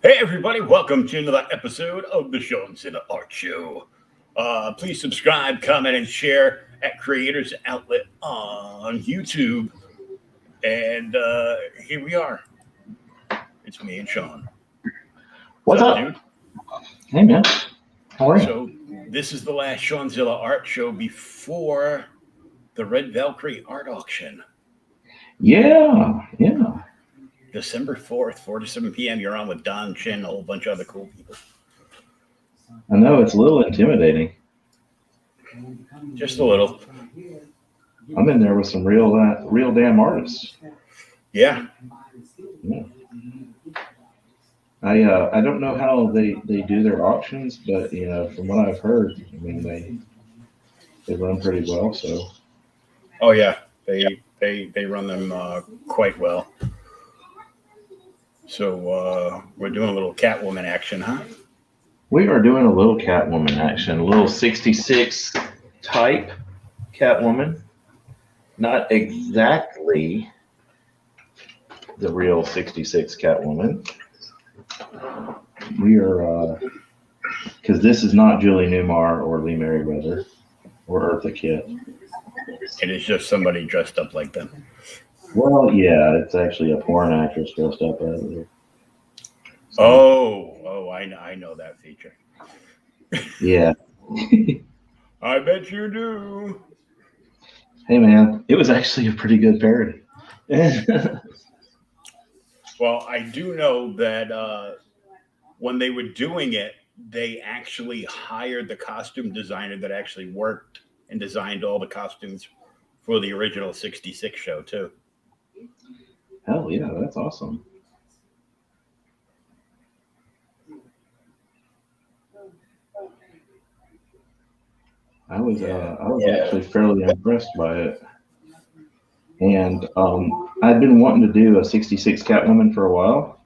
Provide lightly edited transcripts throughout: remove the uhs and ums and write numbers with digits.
Hey everybody, welcome to another episode of the ShwanzillaArt Show. Please subscribe, comment, and share at Creators Outlet on YouTube. And here we are. It's me and Sean. What's up, dude? Hey, man. How are you? So this is the last ShwanzillaArt Show before the Red Valkyrie art auction. Yeah. December 4th, 4 to 7 p.m. You're on with Don Chin, a whole bunch of other cool people. I know it's a little intimidating. Just a little. I'm in there with some real damn artists. Yeah. I don't know how they do their auctions, but from what I've heard, I mean they run pretty well. So. Oh yeah, they run them quite well. So we're doing a little Catwoman action, huh? We are doing a little Catwoman action, a little 66 type Catwoman. Not exactly the real 66 Catwoman. We are, because this is not Julie Newmar or Lee Merriweather or Eartha Kitt. It is just somebody dressed up like them. Well, yeah, it's actually a porn actress dressed up as her. So, I know that feature. Yeah. I bet you do. Hey, man, it was actually a pretty good parody. Well, I do know that when they were doing it, they actually hired the costume designer that actually worked and designed all the costumes for the original 66 show, too. Hell yeah, that's awesome. I was actually fairly impressed by it. And I'd been wanting to do a 66 Catwoman for a while.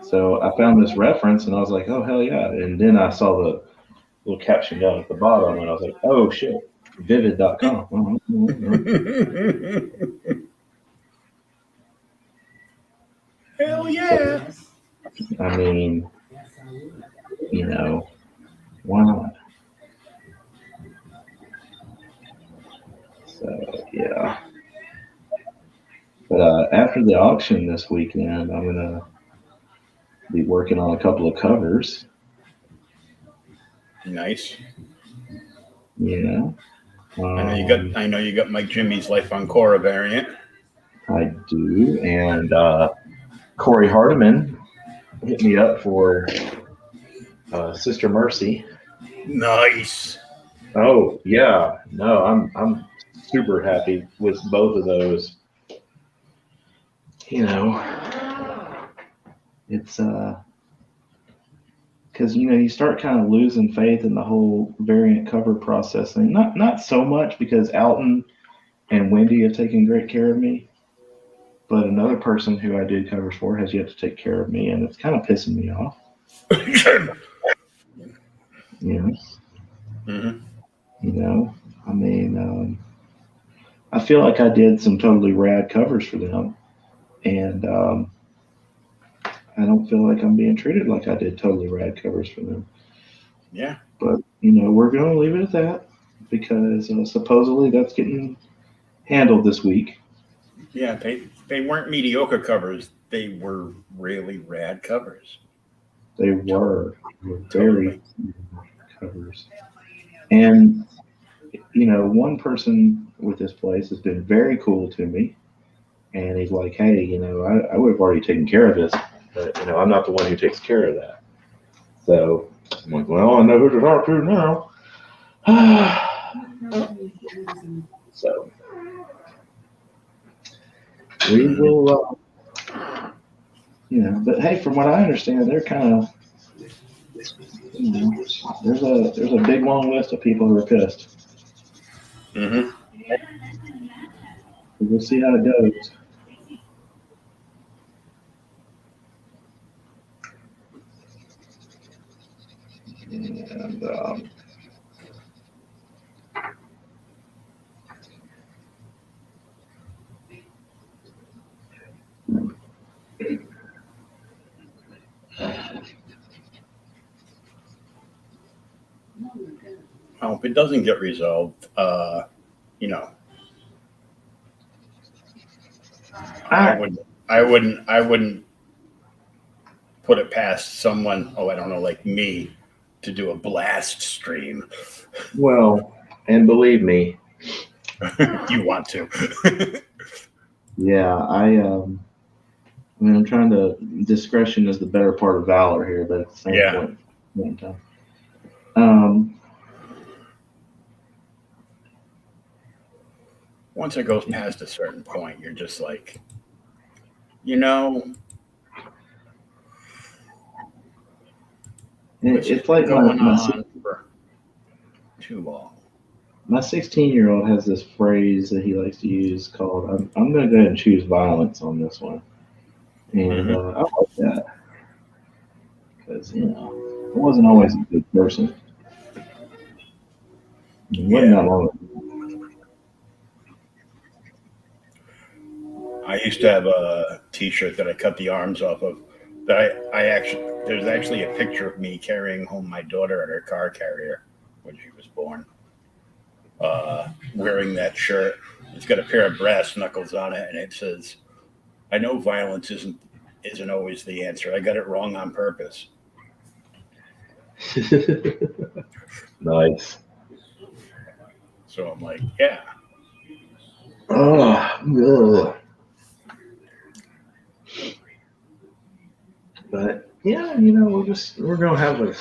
So I found this reference and I was like, oh, hell yeah. And then I saw the little caption down at the bottom and I was like, oh, shit, vivid.com. Hell yeah. So, I mean, why not? So, yeah. But after the auction this weekend, I'm going to be working on a couple of covers. Nice. Yeah. I know you got Mike Jimmy's Life on Cora variant. I do. And Corey Hardiman hit me up for Sister Mercy. Nice. Oh yeah, no, I'm super happy with both of those. It's because you start kind of losing faith in the whole variant cover processing. Not so much because Alton and Wendy have taken great care of me, but another person who I did covers for has yet to take care of me, and it's kind of pissing me off. I mean, I feel like I did some totally rad covers for them, and I don't feel like I'm being treated like I did totally rad covers for them. Yeah. But, we're going to leave it at that because supposedly that's getting handled this week. Yeah, they weren't mediocre covers. They were really rad covers. They were very covers. And, one person with this place has been very cool to me. And he's like, hey, I would have already taken care of this, but, I'm not the one who takes care of that. So I'm like, well, I know who to talk to now. So we will, but hey, from what I understand, they're kind of, there's a big long list of people who are pissed. Mm-hmm. We'll see how it goes. And If it doesn't get resolved, you know, I wouldn't put it past someone. Oh, I don't know, like me, to do a blast stream. Well, and believe me, You want to? yeah, I mean, I'm trying to. Discretion is the better part of valor here, but at the same Yeah. point in time. Once it goes past a certain point, you're just like, you know, it's like going on for too long. My 16-year-old has this phrase that he likes to use called I'm going to go ahead and choose violence on this one. And I like that because, you know, I wasn't always a good person. It wasn't that long ago. I used to have a T-shirt that I cut the arms off of. That I actually, there's actually a picture of me carrying home my daughter in her car carrier when she was born. Wearing that shirt, it's got a pair of brass knuckles on it, and it says, "I know violence isn't always the answer. I got it wrong on purpose." Nice. So I'm like, yeah. Oh, but yeah, you know, we're gonna have a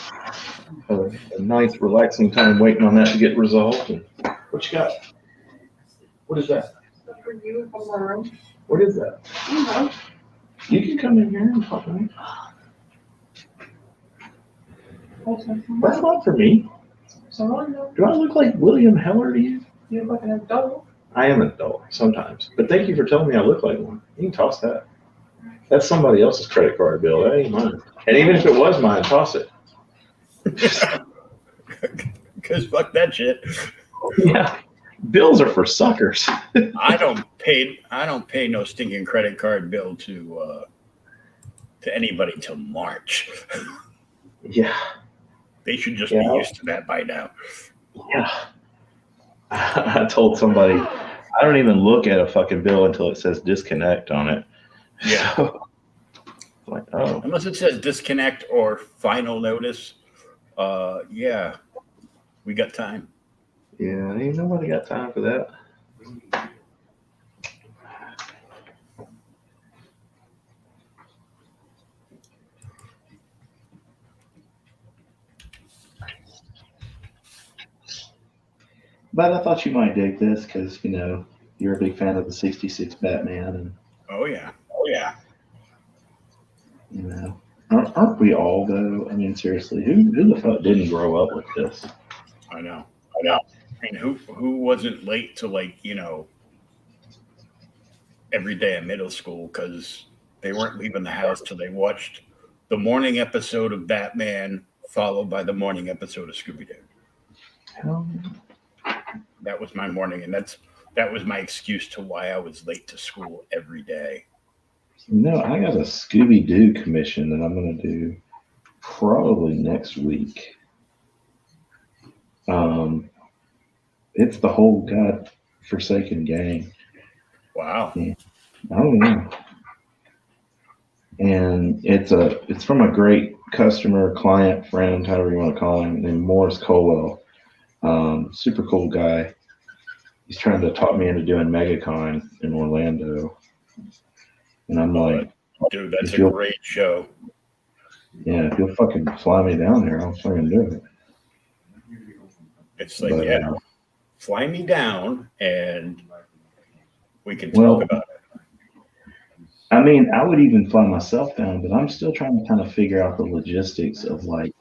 nice, relaxing time waiting on that to get resolved. And what you got? What is that? For you from my room. What is that? You can come in here and talk to me. That's not for me. Do I look like William Heller to you? You look like an adult. I am an adult sometimes, but thank you for telling me I look like one. You can toss that. That's somebody else's credit card bill. That ain't mine. And even if it was mine, toss it. Because fuck that shit. Yeah, bills are for suckers. I don't pay no stinking credit card bill to anybody till March. Yeah. They should just be used to that by now. Yeah. I told somebody I don't even look at a fucking bill until it says disconnect on it. Yeah. So, like, oh. Unless it says disconnect or final notice, yeah, we got time. Yeah, ain't nobody got time for that. But I thought you might dig this because, you know, you're a big fan of the 66 Batman. And, Oh, yeah. you know, aren't we all, though? I mean, seriously, who the fuck didn't grow up with this? I know. I mean, who wasn't late to, like, you know, every day in middle school because they weren't leaving the house till they watched the morning episode of Batman followed by the morning episode of Scooby-Doo. That was my morning, and that was my excuse to why I was late to school every day. No, I got a Scooby-Doo commission that I'm going to do probably next week. It's the whole God-forsaken gang. Wow. Yeah. Oh yeah. And it's from a great customer, client, friend, however you want to call him, named Morris Colwell. Super cool guy. He's trying to talk me into doing MegaCon in Orlando. And I'm like, dude, that's a great show. Yeah, if you'll fucking fly me down there, I'll fucking do it. It's like, yeah, fly me down and we can talk about it. I mean, I would even fly myself down, but I'm still trying to kind of figure out the logistics of like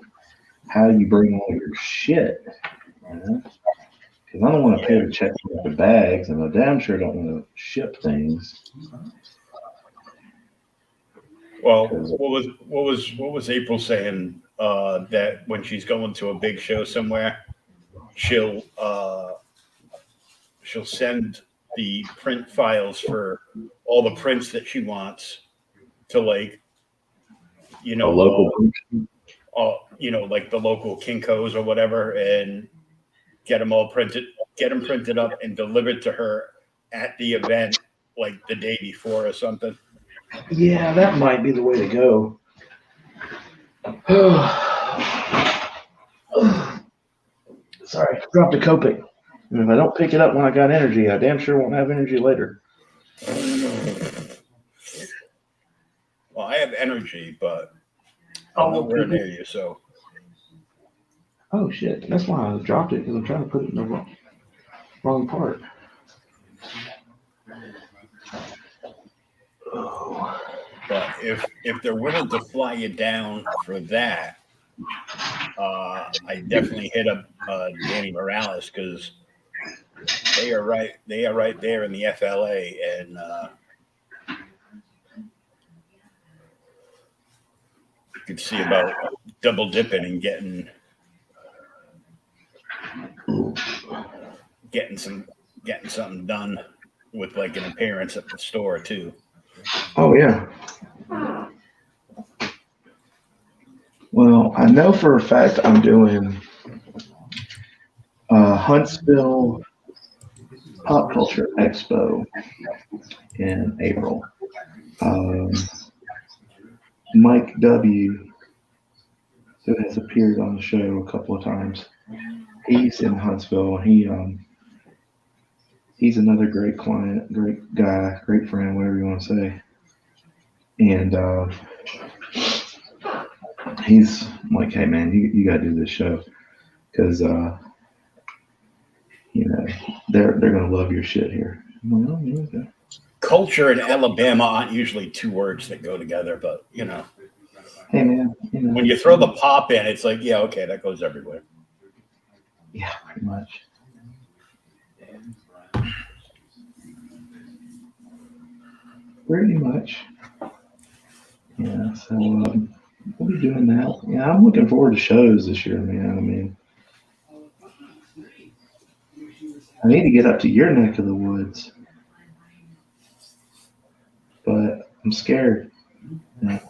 how you bring all your shit. Because I don't want to pay to check out the bags, and I damn sure don't want to ship things. Well, what was April saying? That when she's going to a big show somewhere, she'll send the print files for all the prints that she wants to like you A know, local. like the local Kinkos or whatever, and get them printed up and delivered to her at the event, like the day before or something. Yeah, that might be the way to go. Sorry, dropped a Copic. And if I don't pick it up when I got energy, I damn sure won't have energy later. Well, I have energy, but Oh, I'm nowhere near you, so. Oh shit, that's why I dropped it, because I'm trying to put it in the wrong part. Oh. But if they're willing to fly you down for that, I definitely hit up Danny Morales, because they are right there in the FLA, and you could see about double dipping and getting something done with like an appearance at the store too. Oh yeah. Well, I know for a fact I'm doing Huntsville Pop Culture Expo in April. Mike W., who has appeared on the show a couple of times, he's in Huntsville. He's another great client, great guy, great friend, whatever you want to say. And he's like, hey man, you got to do this show, because they're gonna love your shit here. Well, okay. Culture and Alabama aren't usually two words that go together, but Hey man, when you throw the pop in, it's like, yeah, okay, that goes everywhere. Yeah, pretty much. Pretty much. Yeah, so we'll be doing that. Yeah, I'm looking forward to shows this year, man. I mean, I need to get up to your neck of the woods, but I'm scared. I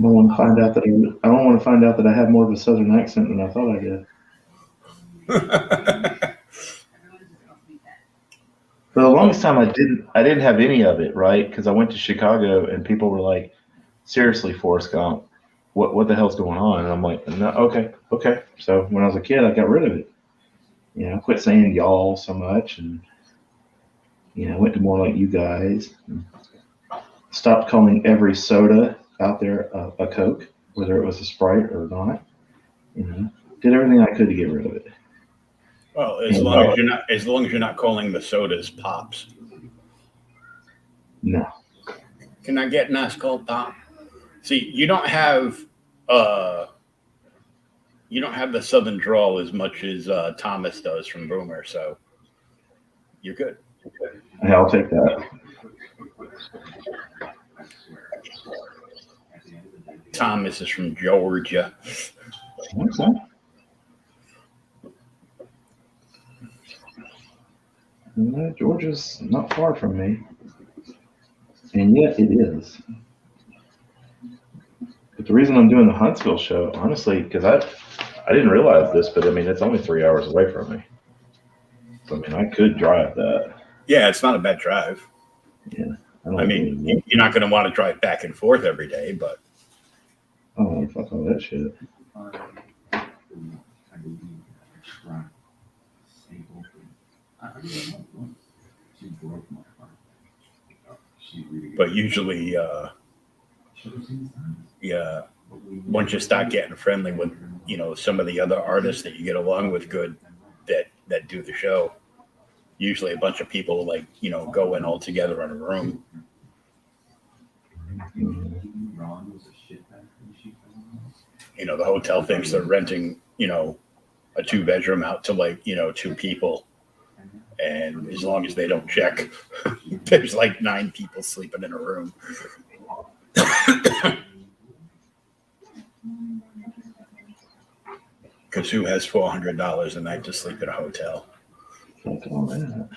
don't want to find out that I have more of a southern accent than I thought I did. For the longest time, I didn't have any of it, right? Because I went to Chicago and people were like, "Seriously, Forrest Gump, what the hell's going on?" And I'm like, "No, okay." So when I was a kid, I got rid of it. I quit saying y'all so much, and went to more like you guys. Stopped calling every soda out there a Coke, whether it was a Sprite or not. Did everything I could to get rid of it. Well, as long as you're not calling the sodas pops. No. Can I get nice cold pop? See, you don't have the southern drawl as much as Thomas does from Boomer, so you're good. Yeah, I'll take that. Thomas is from Georgia. Okay. Georgia's not far from me, and yet it is. But the reason I'm doing the Huntsville show, honestly, because I didn't realize this, but I mean, it's only 3 hours away from me. So, I mean, I could drive that. Yeah, it's not a bad drive. Yeah. I mean, you're not going to want to drive back and forth every day, but. Oh, fuck all that shit. But usually, once you start getting friendly with, some of the other artists that you get along with good that do the show, usually a bunch of people go in all together in a room. The hotel thinks they're renting, a 2-bedroom out to 2 people. And as long as they don't check, there's like 9 people sleeping in a room. Because who has $400 a night to sleep in a hotel? Fuck all that.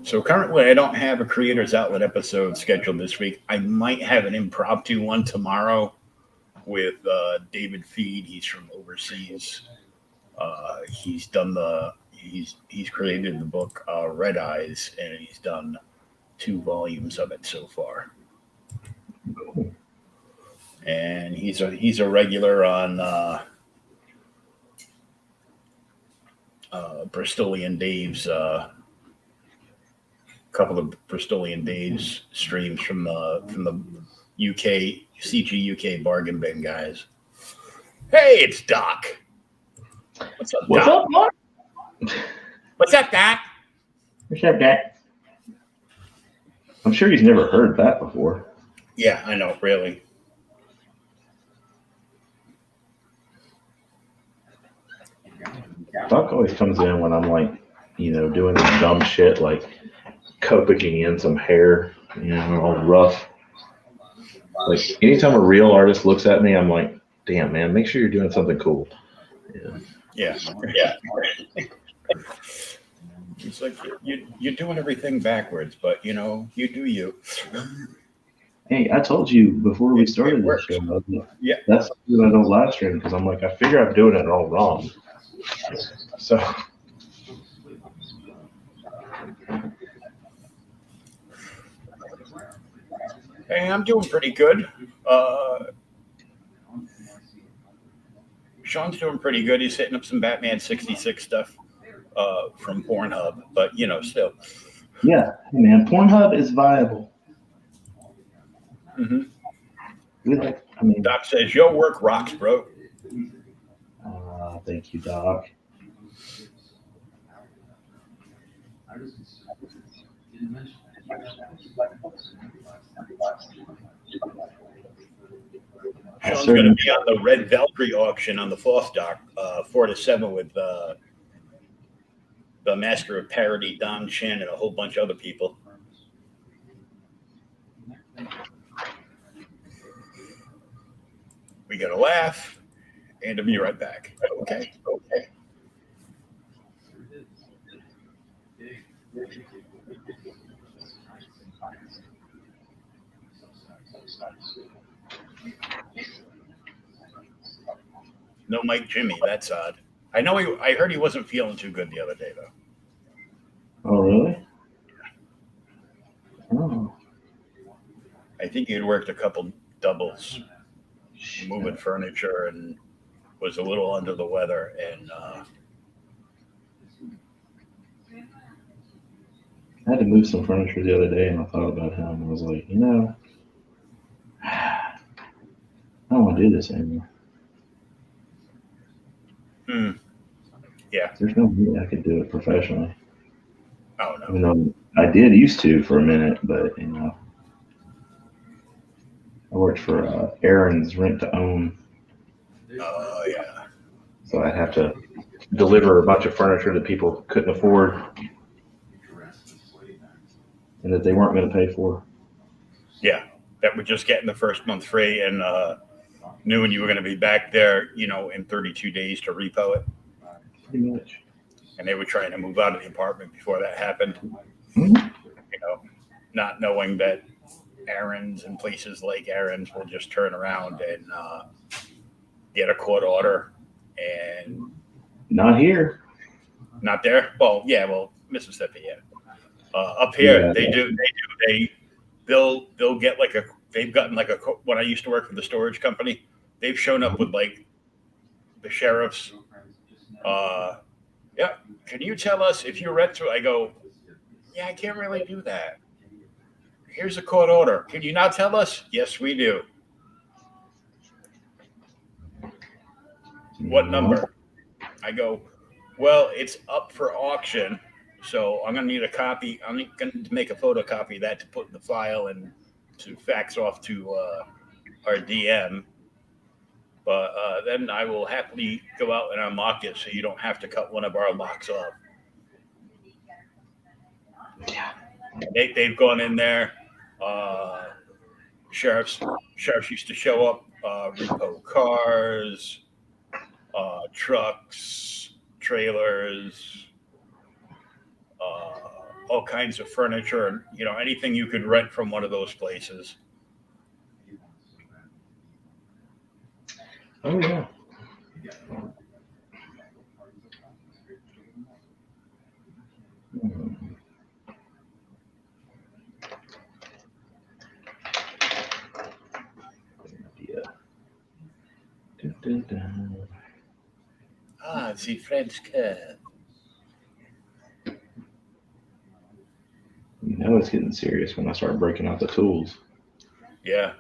So currently, I don't have a Creators Outlet episode scheduled this week. I might have an impromptu one tomorrow with David Feed. He's from overseas. He's done he's created the book Red Eyes, and he's done 2 volumes of it so far. And he's a regular on Bristolian Dave's couple of Bristolian Dave's streams from the UK CG UK bargain bin guys. Hey, it's Doc. What's up, What's Doc? up, Mark? What's up, Doc? What's up, Doc? I'm sure he's never heard that before. Yeah, I know, really. Doc always comes in when I'm like, doing some dumb shit like copicking in some hair, all rough. Like anytime a real artist looks at me, I'm like, damn, man, make sure you're doing something cool. Yeah. It's like you're doing everything backwards, but you do you. Hey, I told you before we started this show, Yeah. That's what I don't live stream because I'm like, I figure I'm doing it all wrong. So. Hey, I'm doing pretty good. Sean's doing pretty good. He's hitting up some Batman 66 stuff from Pornhub, but still. Yeah, man, Pornhub is viable. Mm-hmm. Doc says your work rocks, bro. Thank you, Doc. Sean's going to be on the Red Valkyrie auction on the 4th, Doc, 4 to 7 with the Master of Parody, Don Chen, and a whole bunch of other people. We got to laugh, and I'll be right back. Okay. No Mike Jimmy. That's odd. I know I heard he wasn't feeling too good the other day, though. Oh, really? Oh. I think he had worked a couple doubles, moving furniture, and was a little under the weather. And I had to move some furniture the other day, and I thought about him. I was like, I don't want to do this anymore. Yeah. There's no way I could do it professionally. Oh, no. Even though I did used to for a minute, but, I worked for Aaron's Rent to Own. Oh, yeah. So I'd have to deliver a bunch of furniture that people couldn't afford and that they weren't going to pay for. Yeah. That would just get in the first month free and knew when you were going to be back there, in 32 days to repo it. Pretty much. And they were trying to move out of the apartment before that happened. Mm-hmm. Not knowing that Aaron's and places like Aaron's will just turn around and get a court order. And not here. Not there? Well, yeah, Mississippi, yeah. Up here, yeah. They'll get they've gotten when I used to work for the storage company, they've shown up with the sheriffs. Yeah, can you tell us if you rent through? I go, yeah, I can't really do that. Here's a court order. Can you not tell us? Yes, we do. What number? I go, well, it's up for auction, so I'm going to need a copy. I'm going to make a photocopy of that to put in the file and to fax off to our DM. But then I will happily go out and unlock it so you don't have to cut one of our locks off. Yeah. They've gone in there. Sheriffs used to show up, repo cars, trucks, trailers, all kinds of furniture, and anything you could rent from one of those places. Oh yeah. The French curve. You know it's getting serious when I start breaking out the tools. Yeah.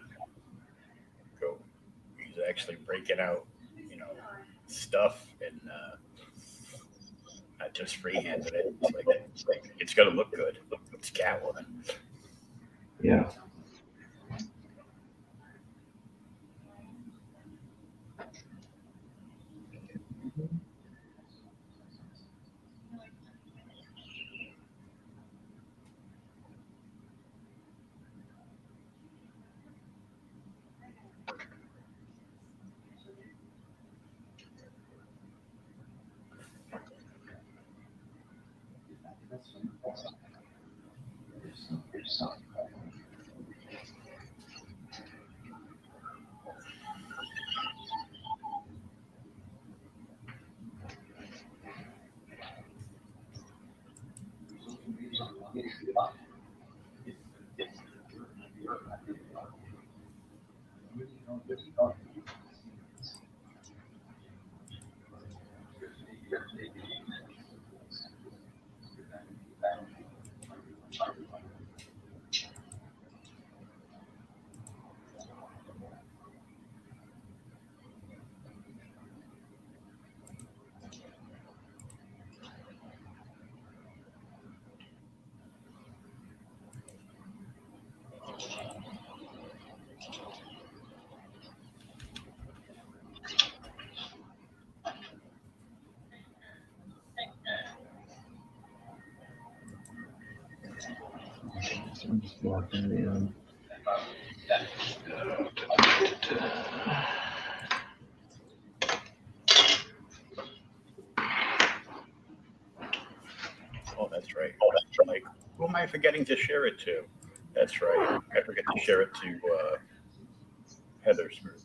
Go. He's actually breaking out, stuff and not just freehanding it. It's gonna look good. It's Catwoman. Yeah. I'm just walking in. Oh, that's right. Like, who am I forgetting to share it to? That's right. I forget to share it to Heather's group.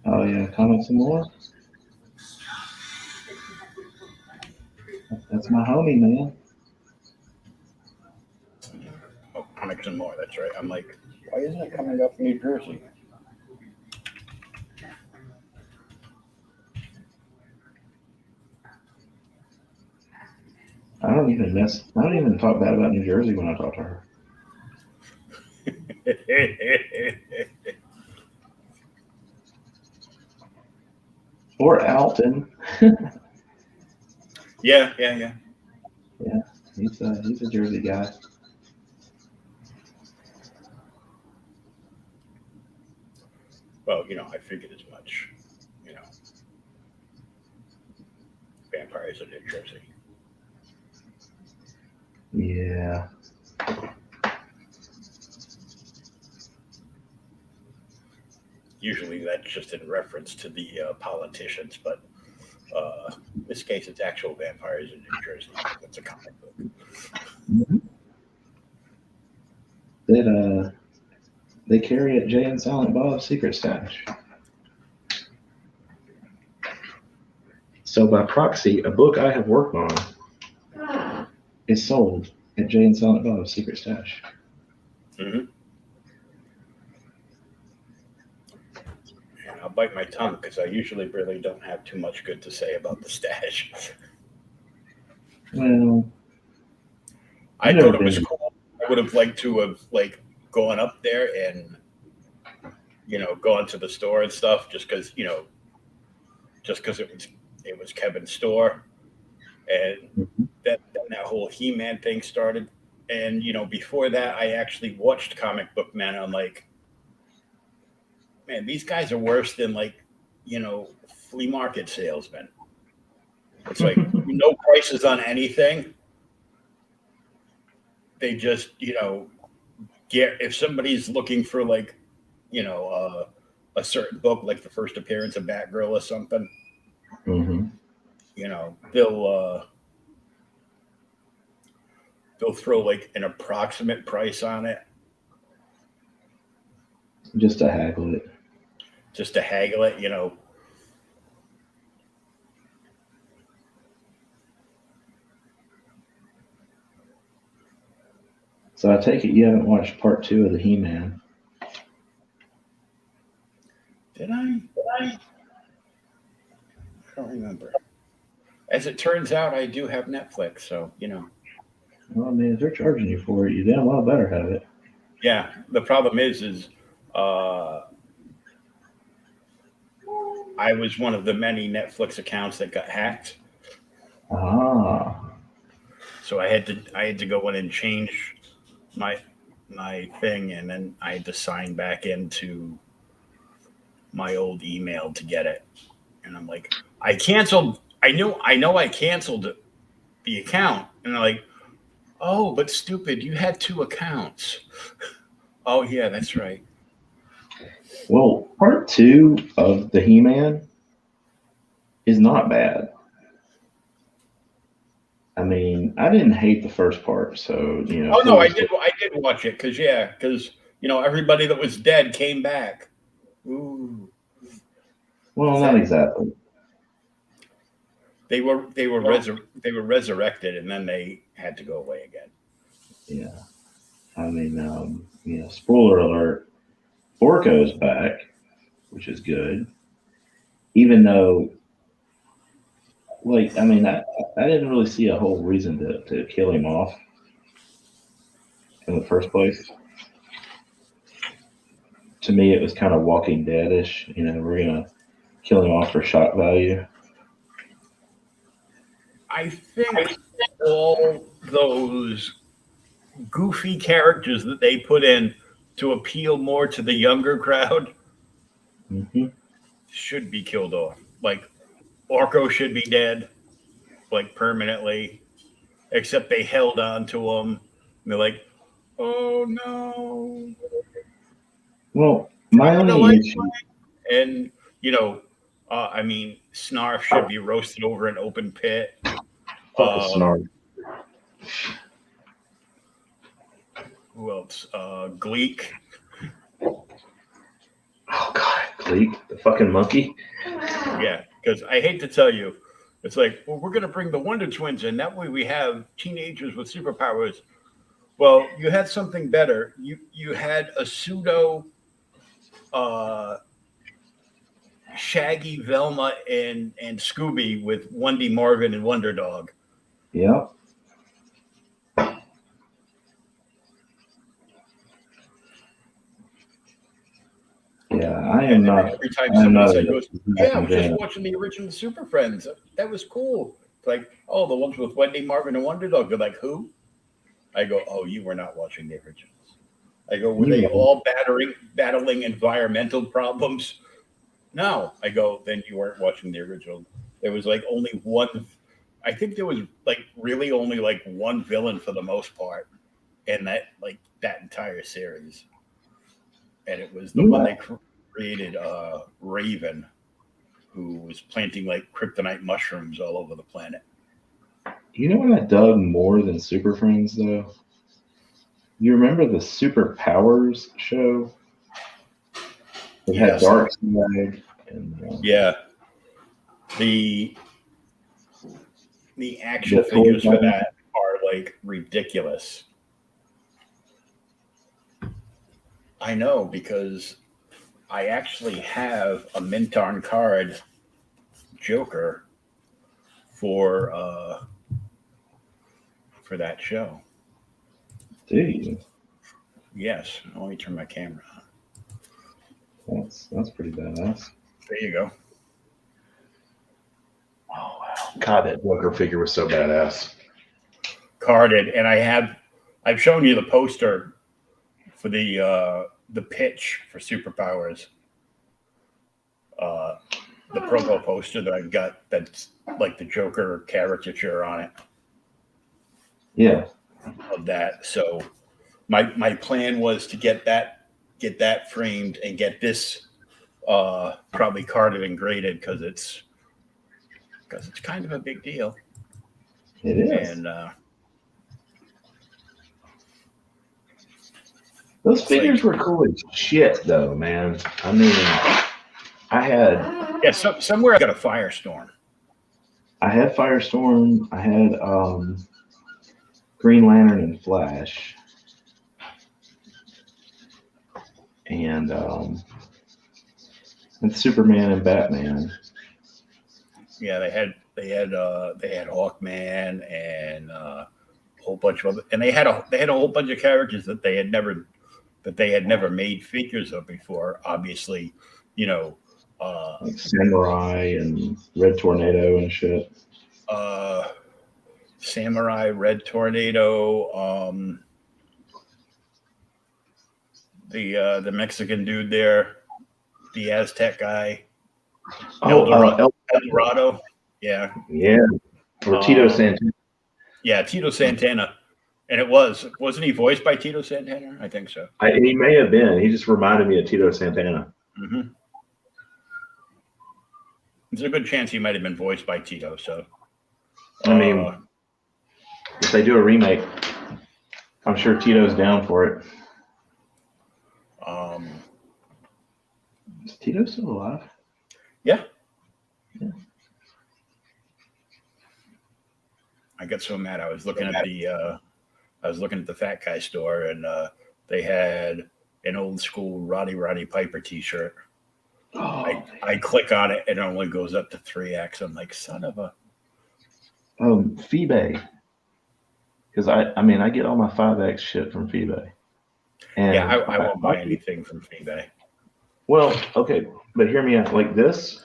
Oh yeah, comment some more. That's my homie, man. Oh, comics and more. That's right. I'm like, why isn't it coming up New Jersey? I don't even talk bad about New Jersey when I talk to her. Or Alton. Yeah. Yeah, he's a Jersey guy. Well, I figured as much. Vampires in New Jersey. Yeah. Usually that's just in reference to the politicians, but in this case, it's actual vampires in New Jersey. It's a comic book. Mm-hmm. They carry at Jay and Silent Bob's Secret Stash. So by proxy, a book I have worked on is sold at Jay and Silent Bob's Secret Stash. Mm-hmm. And I'll bite my tongue because I usually really don't have too much good to say about the stash. Well, I thought it was cool. I would have liked to have gone up there and gone to the store and stuff just because it was Kevin's store, and that whole He-Man thing started. And before that, I actually watched Comic Book Man. I'm like, man, these guys are worse than flea market salesmen. It's like no prices on anything. They just get, if somebody's looking for a certain book, like the first appearance of Batgirl or something, mm-hmm. they'll throw like an approximate price on it Just to haggle it. just to haggle it. So I take it you haven't watched part 2 of the He-Man. Did I? I don't remember. As it turns out, I do have Netflix, so Well, I mean, if they're charging you for it, you damn well better have it. Yeah. The problem is uh, I was one of the many Netflix accounts that got hacked, Ah. so I had to go in and change my thing, and then I had to sign back into my old email to get it. And I'm like, I canceled. I know I canceled the account, and I'm like, oh, but stupid, you had 2 accounts. Oh yeah, that's right. Well, part 2 of the He-Man is not bad. I mean, I didn't hate the first part, so Oh no, I kudos did. I did watch it because everybody that was dead came back. Ooh, well, not exactly. they were resurrected, and then they had to go away again. Yeah. I mean, spoiler alert, Orko's back, which is good. Even though, I mean, I didn't really see a whole reason to kill him off in the first place. To me, it was kind of Walking Dead-ish. We're going to kill him off for shock value. I think all those goofy characters that they put in to appeal more to the younger crowd Mm-hmm. should be killed off. Like Orko should be dead, like permanently. Except they held on to him. And they're like, "Oh no!" Well, my only issue, And I mean, Snarf should be roasted over an open pit. fuck a snark. Who else? Gleek. Oh god, Gleek, the fucking monkey. Yeah, because I hate to tell you, it's like, well, we're gonna bring the Wonder Twins in. That way, we have teenagers with superpowers. Well, you had something better. You had a pseudo Shaggy, Velma, and Scooby with Wendy Marvin and Wonder Dog. Yep. Yeah, I am not. Every time I'm somebody not said, a- goes, "Yeah, I was just watching the original Super Friends. That was cool." It's like, oh, the ones with Wendy Marvin and Wonder Dog. They're like, who? I go, oh, you were not watching the originals. I go, were they all battling environmental problems? No. I go, then you weren't watching the original. There was like only one. I think there was like really only like one villain for the most part in that entire series, and it was the one they created, Raven, who was planting like kryptonite mushrooms all over the planet. You know what I dug more than Super Friends though? You remember the Super Powers show? It had Darkseid and yeah. The action figures for that are like ridiculous. I know, because I actually have a mint on card Joker for that show. Do you? Yes. Let me turn my camera on. That's pretty badass. There you go. Oh wow! God, that Joker figure was so badass. Carded, and I've shown you the poster for the pitch for Superpowers. The promo poster that I've got that's like the Joker caricature on it. Yeah. Of that. So my plan was to get that framed and get this probably carded and graded, because because it's kind of a big deal. It is. And those figures were cool as shit, though, man. I mean, I had somewhere I got a Firestorm. I had Firestorm. I had Green Lantern and Flash, and Superman and Batman. Yeah, they had Hawkman and a whole bunch of other, and they had a whole bunch of characters that they had never made figures of before. Obviously, like Samurai and Red Tornado and shit. Samurai, Red Tornado, the Mexican dude there, the Aztec guy, El Dorado. Yeah. Or Tito Santana. Yeah, Tito Santana. And wasn't he voiced by Tito Santana? I think so. He may have been. He just reminded me of Tito Santana. Mm-hmm. There's a good chance he might have been voiced by Tito. So, I mean, if they do a remake, I'm sure Tito's down for it. Is Tito still alive? Yeah. I got so mad. I was looking at the Fat Guy store, and they had an old school Roddy Piper T-shirt. Oh, I click on it, and it only goes up to 3X. I'm like, son of a. Feebay. Because I get all my 5X shit from Feebay. And yeah, I won't buy anything from Feebay. Well, okay, but hear me out. Like this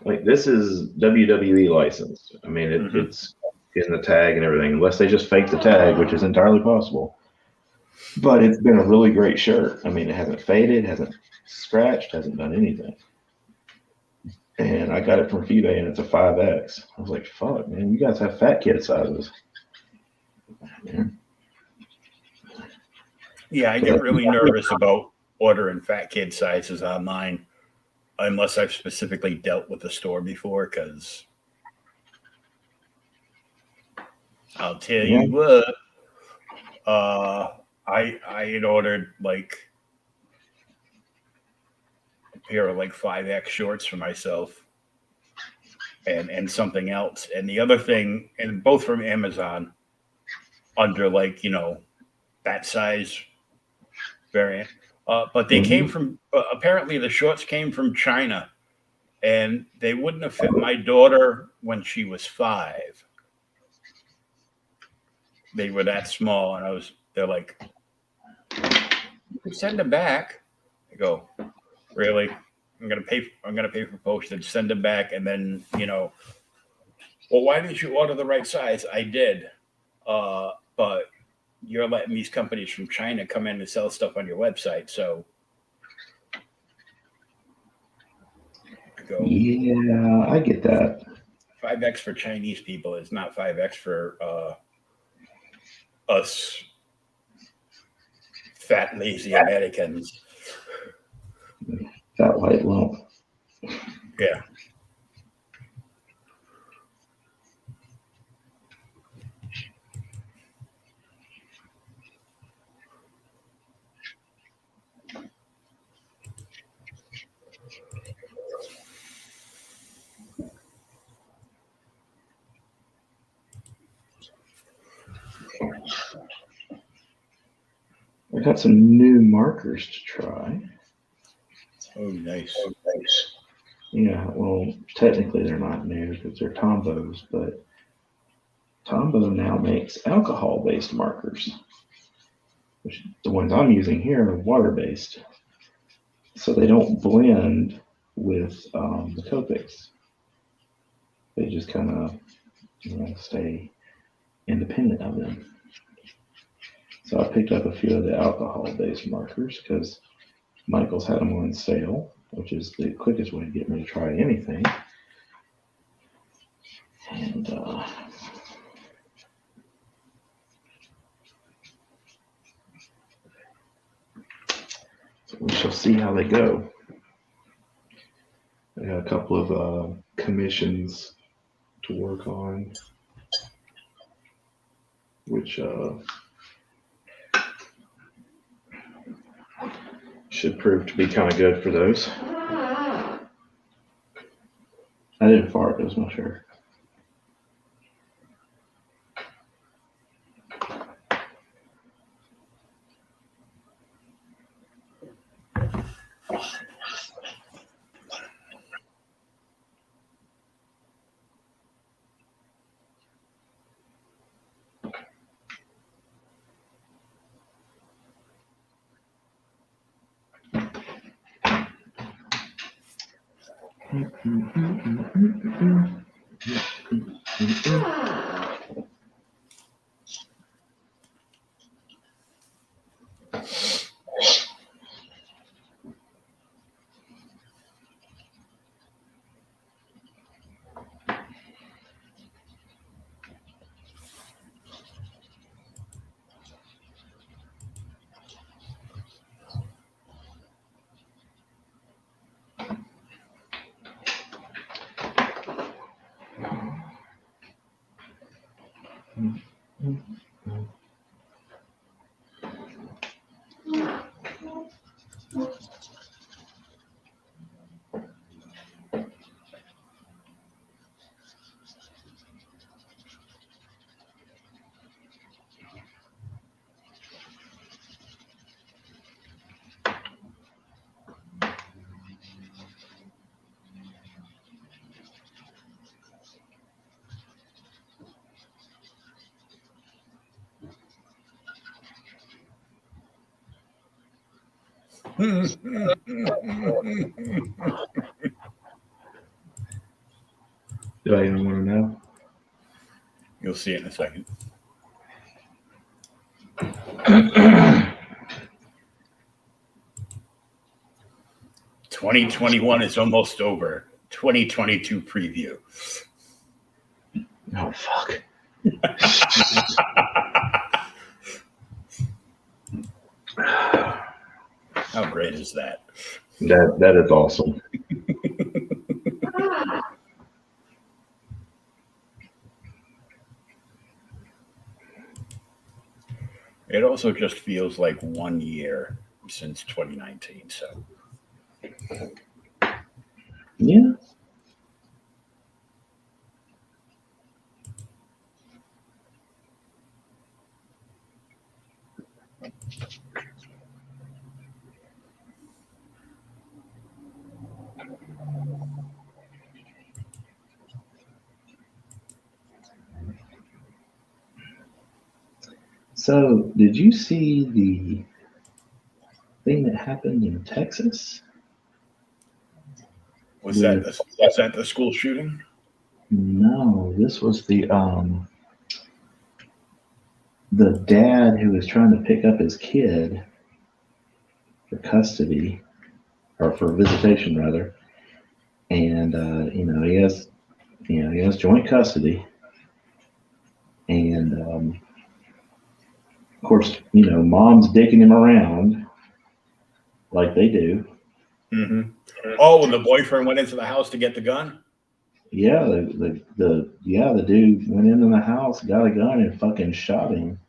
is WWE licensed. I mean, it's in the tag and everything, unless they just fake the tag, which is entirely possible. But it's been a really great shirt. I mean, it hasn't faded, hasn't scratched, hasn't done anything. And I got it from Feebay, and it's a 5X. I was like, fuck, man, you guys have fat kid sizes. Yeah, I get really nervous about ordering fat kid sizes online unless I've specifically dealt with the store before, because I'll tell you what, I had ordered like a pair of like 5X shorts for myself and something else. And the other thing, and both from Amazon, under like, that size variant. But they came from, apparently the shorts came from China, and they wouldn't have fit my daughter when she was 5. They were that small, and they're like, you could send them back. I go, really? I'm gonna pay for postage, send them back, and then, well, why didn't you order the right size? I did. But you're letting these companies from China come in and sell stuff on your website. So I go, yeah, I get that. 5X for Chinese people is not 5X for us fat, lazy Americans. Fat white lump. Yeah. I got some new markers to try. Oh, nice. Yeah, well, technically they're not new because they're Tombos, but Tombow now makes alcohol-based markers, which the ones I'm using here are water-based. So they don't blend with the Copics. They just kind of stay independent of them. So I picked up a few of the alcohol-based markers because Michael's had them on sale, which is the quickest way to get me to try anything. And so we shall see how they go. I got a couple of commissions to work on, which should prove to be kind of good for those. I didn't fart, it was my shirt. Do I even want to know? You'll see it in a second. 2021 is almost over. 2022 preview. Oh, fuck. How great is that? That is awesome. It also just feels like 1 year since 2019. So, Yeah. So, did you see the thing that happened in Texas? was that the school shooting? No, this was the dad who was trying to pick up his kid for custody, or for visitation rather, and he has joint custody, and of course mom's dicking him around like they do. Mm-hmm. Oh, and the boyfriend went into the house to get the gun? Yeah, the dude went into the house, got a gun, and fucking shot him.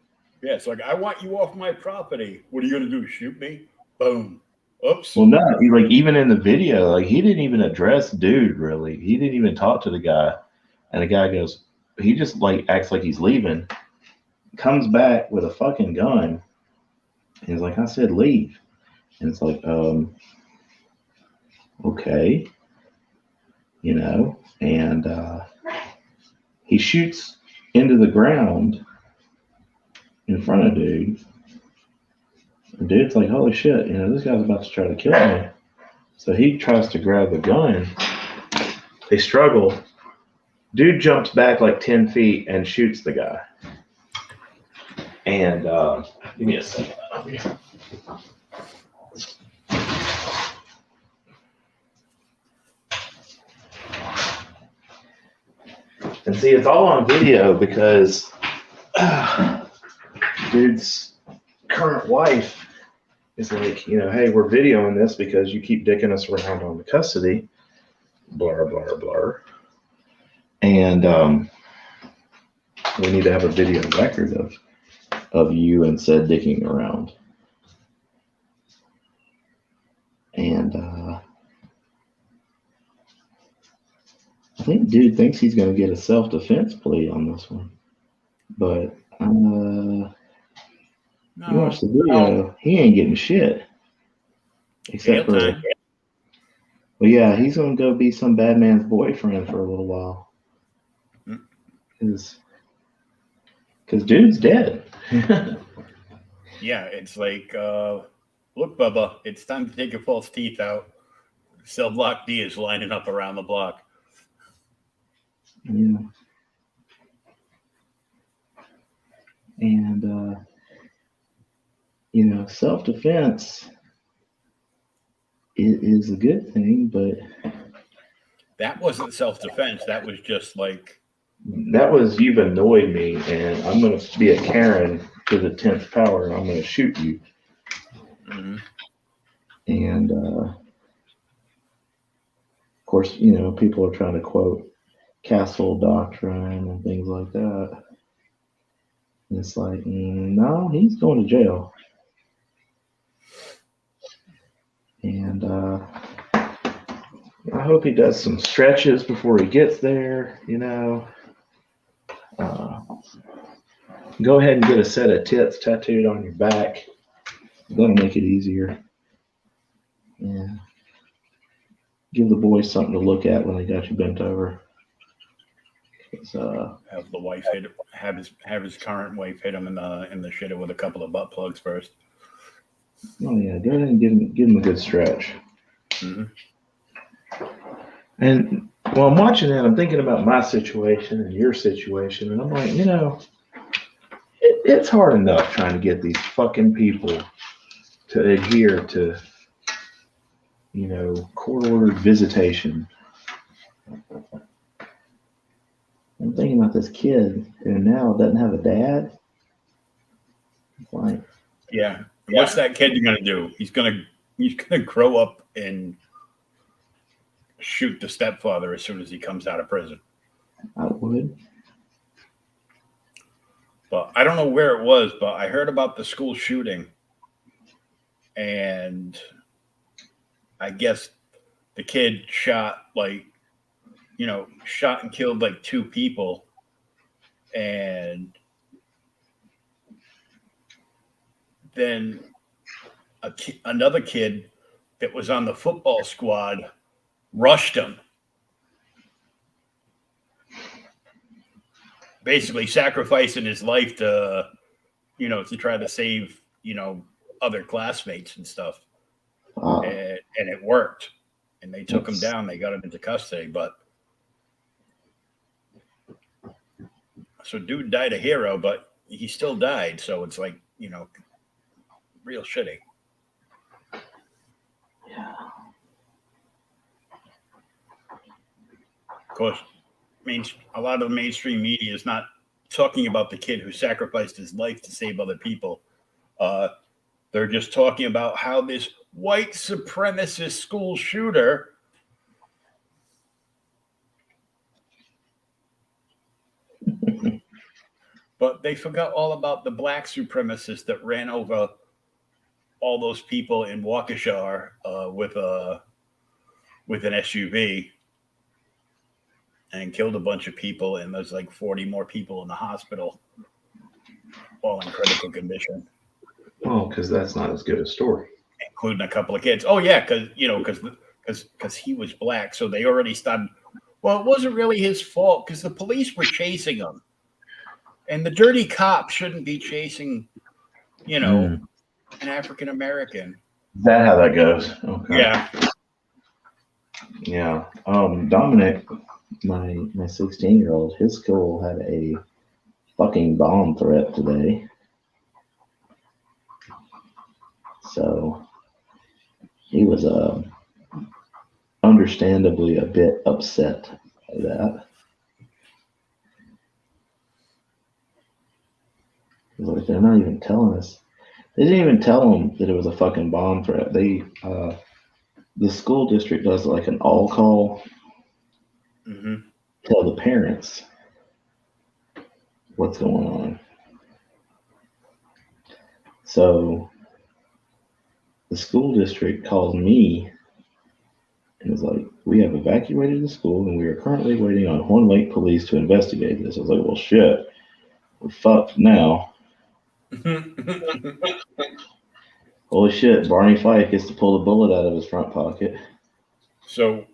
Yeah, it's like, I want you off my property. What are you going to do, shoot me? Boom. Oops. Well, no, even in the video, he didn't even address dude, really. He didn't even talk to the guy. And the guy goes, he just acts like he's leaving, comes back with a fucking gun. And he's like, I said leave. And it's like, okay. And he shoots into the ground in front of dude. And dude's like, holy shit, this guy's about to try to kill me. So he tries to grab the gun. They struggle. Dude jumps back like 10 feet and shoots the guy. And give me a second. And see, it's all on video because dude's current wife is like, hey, we're videoing this because you keep dicking us around on the custody. Blah, blah, blah. And we need to have a video record of you and said dicking around. And I think dude thinks he's going to get a self-defense plea on this one. But you watch the video, he ain't getting shit. Except for, time. Well, yeah, he's going to go be some bad man's boyfriend for a little while. Because dude's dead. Yeah, it's like, look, Bubba, it's time to take your false teeth out. Cell Block D is lining up around the block. Yeah. And, you know, self-defense is a good thing, but that wasn't self-defense. That was just like, that was, you've annoyed me, and I'm going to be a Karen to the 10th power, and I'm going to shoot you. mm-hmm. And, of course, you know, people are trying to quote Castle Doctrine and things like that. And it's like, no, he's going to jail. And I hope he does some stretches before he gets there, you know. Go ahead and get a set of tits tattooed on your back. That'll make it easier. Yeah. Give the boys something to look at when they got you bent over. Have the wife hit, have his current wife hit him in the shitter with a couple of butt plugs first. Oh yeah, go ahead and give him a good stretch. Mm-hmm. And while I'm watching that, I'm thinking about my situation and your situation, and I'm like, you know, it's hard enough trying to get these fucking people to adhere to, you know, court-ordered visitation. I'm thinking about this kid who now doesn't have a dad. It's like, yeah. What's that kid gonna do? He's gonna grow up and shoot the stepfather as soon as he comes out of prison. I would. But I don't know where it was, but I heard about the school shooting, and I guess the kid shot and killed like 2 people, and then another kid that was on the football squad rushed him, basically sacrificing his life to try to save, other classmates and stuff. Wow. And it worked. And they took him down. They got him into custody. But so dude died a hero, but he still died. So it's like, real shitty. Yeah. Of course, a lot of the mainstream media is not talking about the kid who sacrificed his life to save other people. They're just talking about how this white supremacist school shooter but they forgot all about the black supremacists that ran over all those people in Waukesha with an SUV and killed a bunch of people, and there's like 40 more people in the hospital, all in critical condition. Oh, because that's not as good a story. Including a couple of kids. Oh yeah, because he was black, so they already started. Well, it wasn't really his fault because the police were chasing him, and the dirty cop shouldn't be chasing, an African American. Is that how that goes? Okay. Yeah. Yeah. Dominic, my 16-year-old, his school had a fucking bomb threat today. So he was understandably a bit upset by that. Like, they're not even telling us. They didn't even tell them that it was a fucking bomb threat. The school district does like an all call. Mm-hmm. tell the parents what's going on. So the school district calls me and is like, we have evacuated the school and we are currently waiting on Horn Lake police to investigate this. I was like, well, shit, we're fucked now. Holy shit, Barney Fife gets to pull the bullet out of his front pocket. So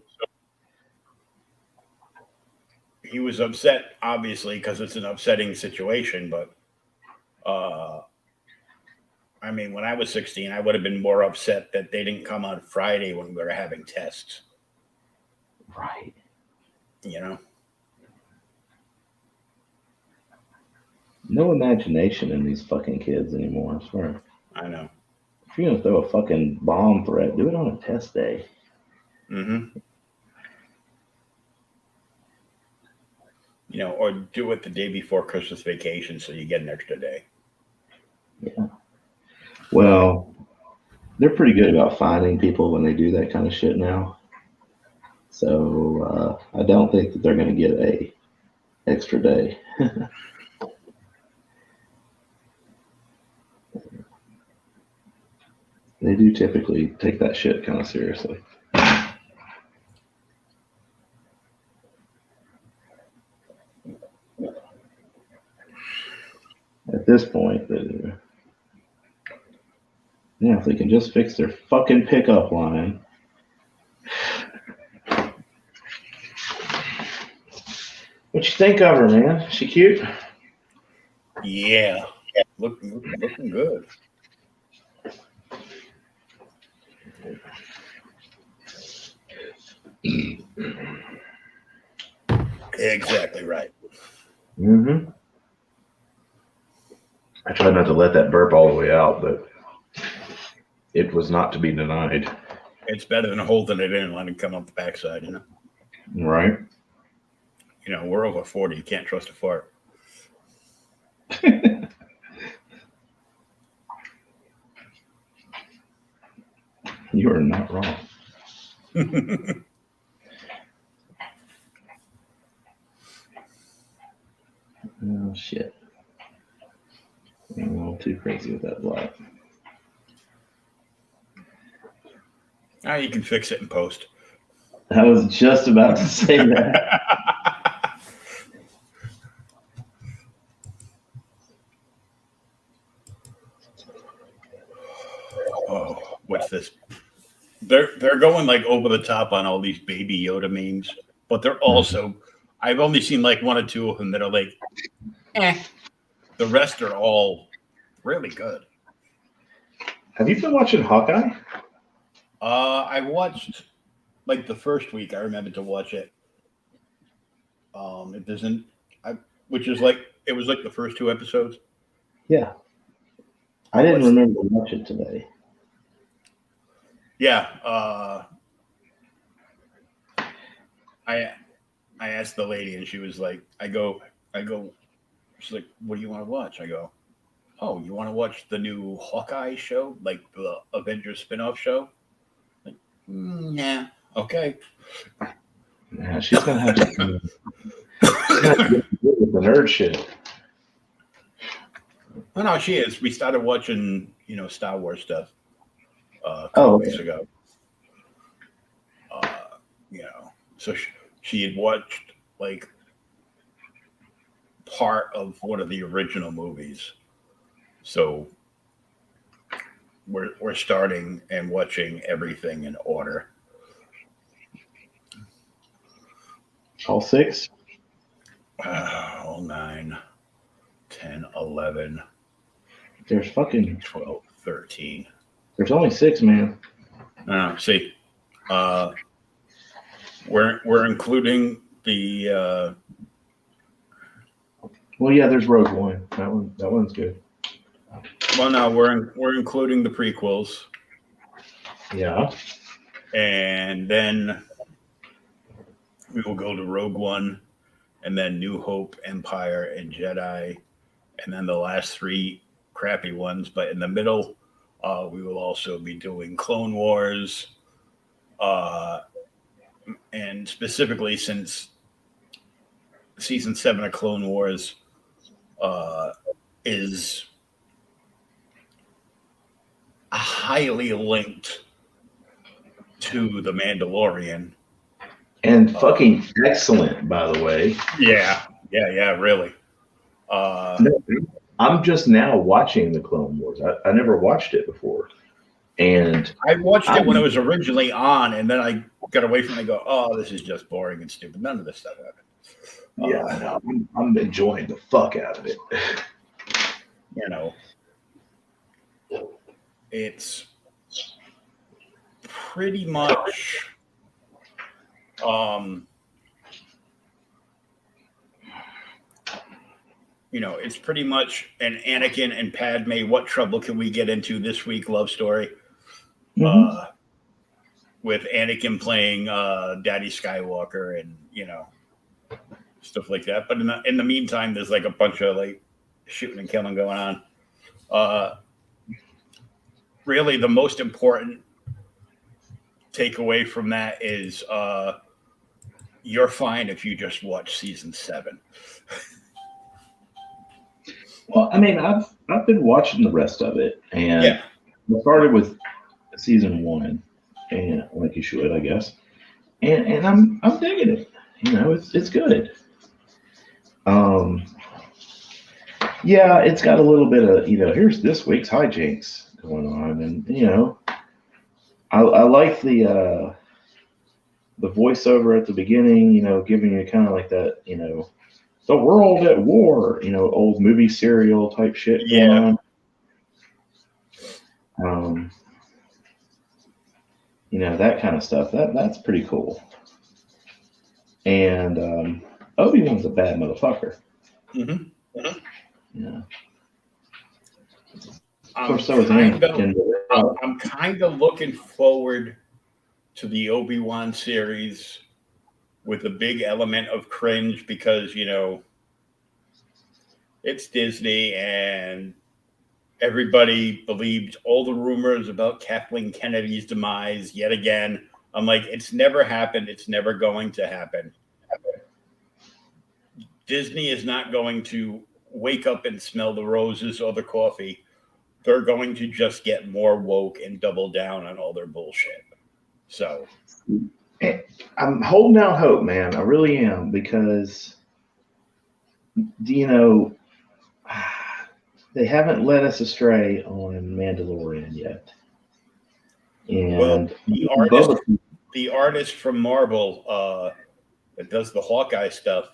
he was upset, obviously, because it's an upsetting situation. But I mean, when I was 16, I would have been more upset that they didn't come on Friday when we were having tests. Right. You know? No imagination in these fucking kids anymore, I swear. I know. If you're gonna throw a fucking bomb threat, do it on a test day. Mm-hmm. You know, or do it the day before Christmas vacation so you get an extra day. Yeah. Well, they're pretty good about finding people when they do that kind of shit now. So I don't think that they're going to get a extra day. They do typically take that shit kind of seriously. At this point, if they can just fix their fucking pickup line. What you think of her, man? She cute? Yeah. Looking good. Exactly right. Mm-hmm. I tried not to let that burp all the way out, but it was not to be denied. It's better than holding it in and letting it come up the backside, you know? Right. You know, we're over 40. You can't trust a fart. You are not wrong. Oh, shit. I'm a little too crazy with that block. You can fix it in post. I was just about to say that. Oh, what's this? They're going like over the top on all these Baby Yoda memes, but they're also I've only seen like one or two of them that are like, eh. The rest are all really good. Have you been watching Hawkeye? I watched like the first week. I remember to watch it. It doesn't, which is like it was like the first two episodes. Yeah. I didn't remember to watch it today. Yeah. I asked the lady and she was like, I go, she's like, what do you want to watch? I go, oh, you want to watch the new Hawkeye show? Like the Avengers spinoff show? Like, yeah. Okay. Yeah, she's going to have to with the nerd shit. Oh, no, she is. We started watching, Star Wars stuff a couple weeks ago. So she had watched like part of one of the original movies. So we're starting and watching everything in order. All 6? All 9, 10, 11. There's fucking 12, 13. There's only 6, man. See, we're including the. Well, yeah, there's Rogue One. That one's good. Well, no, we're including the prequels. Yeah. And then we will go to Rogue One, and then New Hope, Empire, and Jedi, and then the last 3 crappy ones. But in the middle, we will also be doing Clone Wars, and specifically since season 7 of Clone Wars is highly linked to The Mandalorian. And fucking excellent, by the way. Yeah, really. I'm just now watching the Clone Wars. I never watched it before. And I watched it when it was originally on, and then I got away from it and go, oh, this is just boring and stupid. None of this stuff happened. Yeah, I know. I'm enjoying the fuck out of it. You know, it's pretty much it's pretty much an Anakin and Padme, what trouble can we get into this week love story. With Anakin playing Daddy Skywalker and, stuff like that. But in the meantime, there's like a bunch of like shooting and killing going on. Really, the most important takeaway from that is you're fine if you just watch season 7. Well, I mean, I've been watching the rest of it, and Yeah. I started with season 1, and like you should, I guess. And I'm digging it. It's good. Yeah, it's got a little bit of here's this week's hijinks going on, and I like the voiceover at the beginning, giving you kind of like that, the world at war, old movie serial type shit going on. That kind of stuff. That's pretty cool. And Obi-Wan's a bad motherfucker. Mm-hmm. Yeah. I'm kind of looking forward to the Obi-Wan series with a big element of cringe because, it's Disney and everybody believed all the rumors about Kathleen Kennedy's demise yet again. I'm like, it's never happened. It's never going to happen. Disney is not going to wake up and smell the roses or the coffee. They're going to just get more woke and double down on all their bullshit. So I'm holding out hope, man. I really am, because they haven't led us astray on Mandalorian yet. And the artist from Marvel that does the Hawkeye stuff,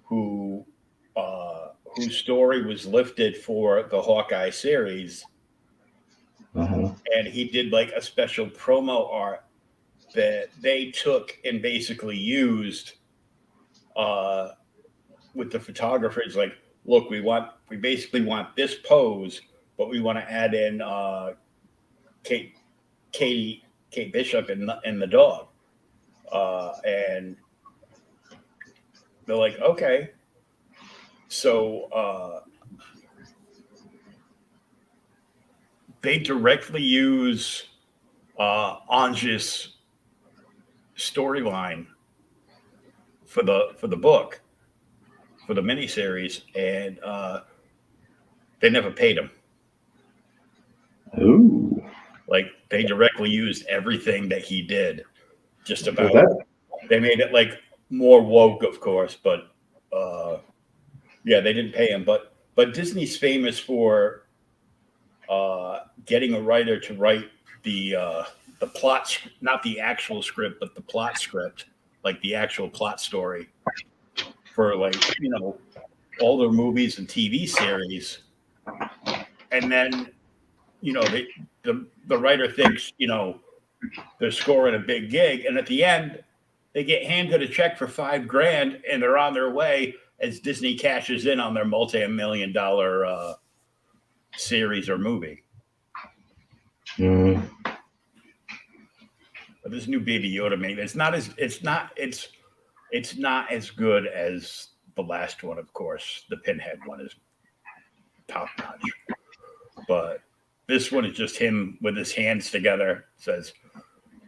whose story was lifted for the Hawkeye series, and he did like a special promo art that they took and basically used with the photographers. Like, look, we basically want this pose, but we want to add in Kate Bishop and the dog, and they're like, okay. So they directly use Anj's storyline for the book, for the miniseries, and they never paid him. Ooh. Like, they directly used everything that he did. Just about. They made it like more woke, of course, but yeah, they didn't pay him. But Disney's famous for getting a writer to write the plot, not the actual script, but the plot script, like the actual plot story for, like, all their movies and TV series. And then, the writer thinks, they're scoring a big gig, and at the end, they get handed a check for $5,000, and they're on their way as Disney cashes in on their multi-million-dollar series or movie. Mm. But this new Baby Yoda movie, it's not as good as the last one, of course. The Pinhead one is top notch, but this one is just him with his hands together. Says,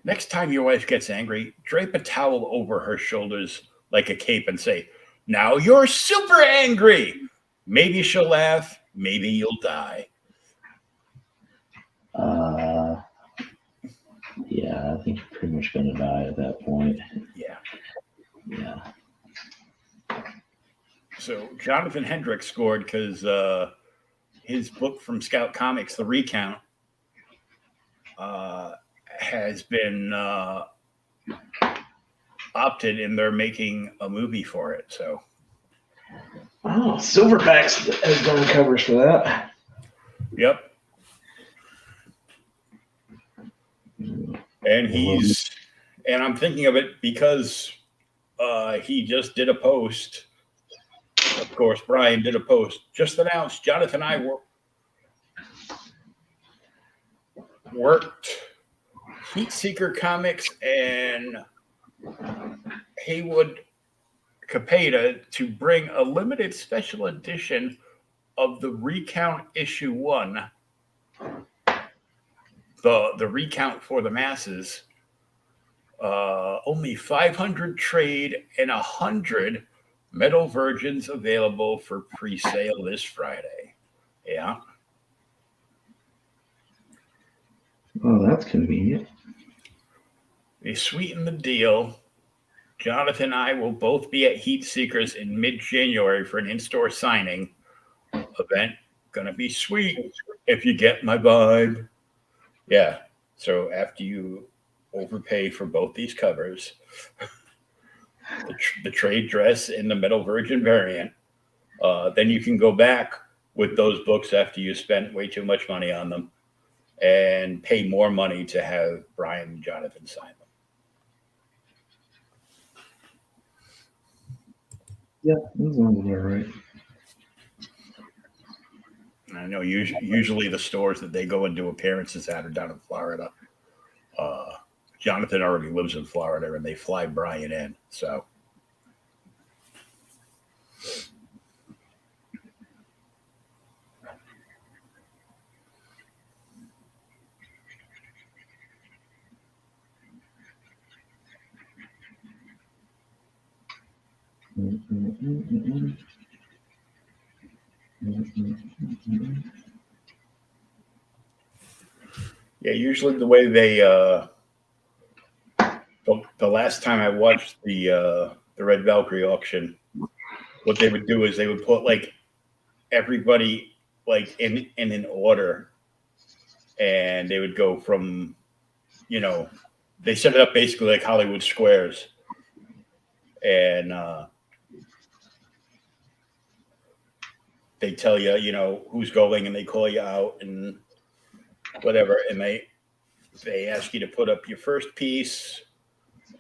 next time your wife gets angry, drape a towel over her shoulders like a cape and say, Now you're super angry. Maybe she'll laugh. Maybe you'll die. Yeah, I think you're pretty much going to die at that point. Yeah. Yeah. So Jonathan Hendricks scored because his book from Scout Comics, The Recount, has been opted, and they're making a movie for it. So, Oh, Silverbacks has done covers for that. yep. And I'm thinking of it because he just did a post. Of course, Brian did a post. Just announced Jonathan and I worked Heat Seeker Comics and Haywood Capeta to bring a limited special edition of the Recount issue 1, the Recount for the masses. Only 500 trade and 100 metal virgins available for pre-sale this Friday. Yeah. Oh, that's convenient. They sweeten the deal. Jonathan and I will both be at Heat Seekers in mid-January for an in-store signing event. Gonna be sweet if you get my vibe. Yeah. So after you overpay for both these covers, the trade dress and the Metal Virgin variant, then you can go back with those books after you spent way too much money on them and pay more money to have Brian and Jonathan sign them. Yeah, that sounds about right. I know usually the stores that they go and do appearances at are down in Florida. Jonathan already lives in Florida, and they fly Brian in. So, yeah, usually the way they the last time I watched the Red Valkyrie auction, what they would do is they would put like everybody like in an order, and they would go from, they set it up basically like Hollywood Squares, and they tell you, who's going, and they call you out and whatever, and they ask you to put up your first piece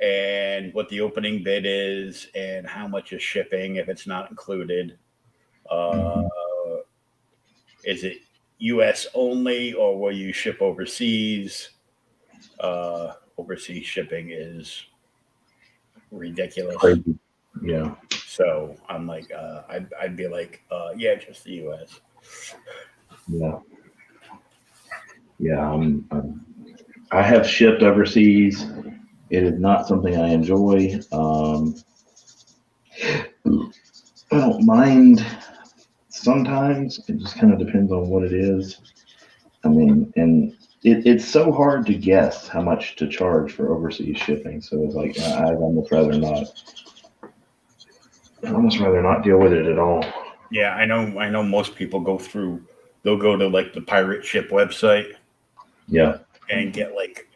and what the opening bid is and how much is shipping if it's not included. Is it U.S. only, or will you ship overseas? Overseas shipping is ridiculous. Crazy. Yeah. So I'm like, I'd be like, yeah, just the U.S. Yeah. Yeah. I have shipped overseas. It is not something I enjoy. I don't mind sometimes. It just kind of depends on what it is. I mean, and it's so hard to guess how much to charge for overseas shipping. So it's like, I'd almost rather not. I'd almost rather not deal with it at all. Yeah, I know most people they'll go to like the pirate ship website. Yeah. And get like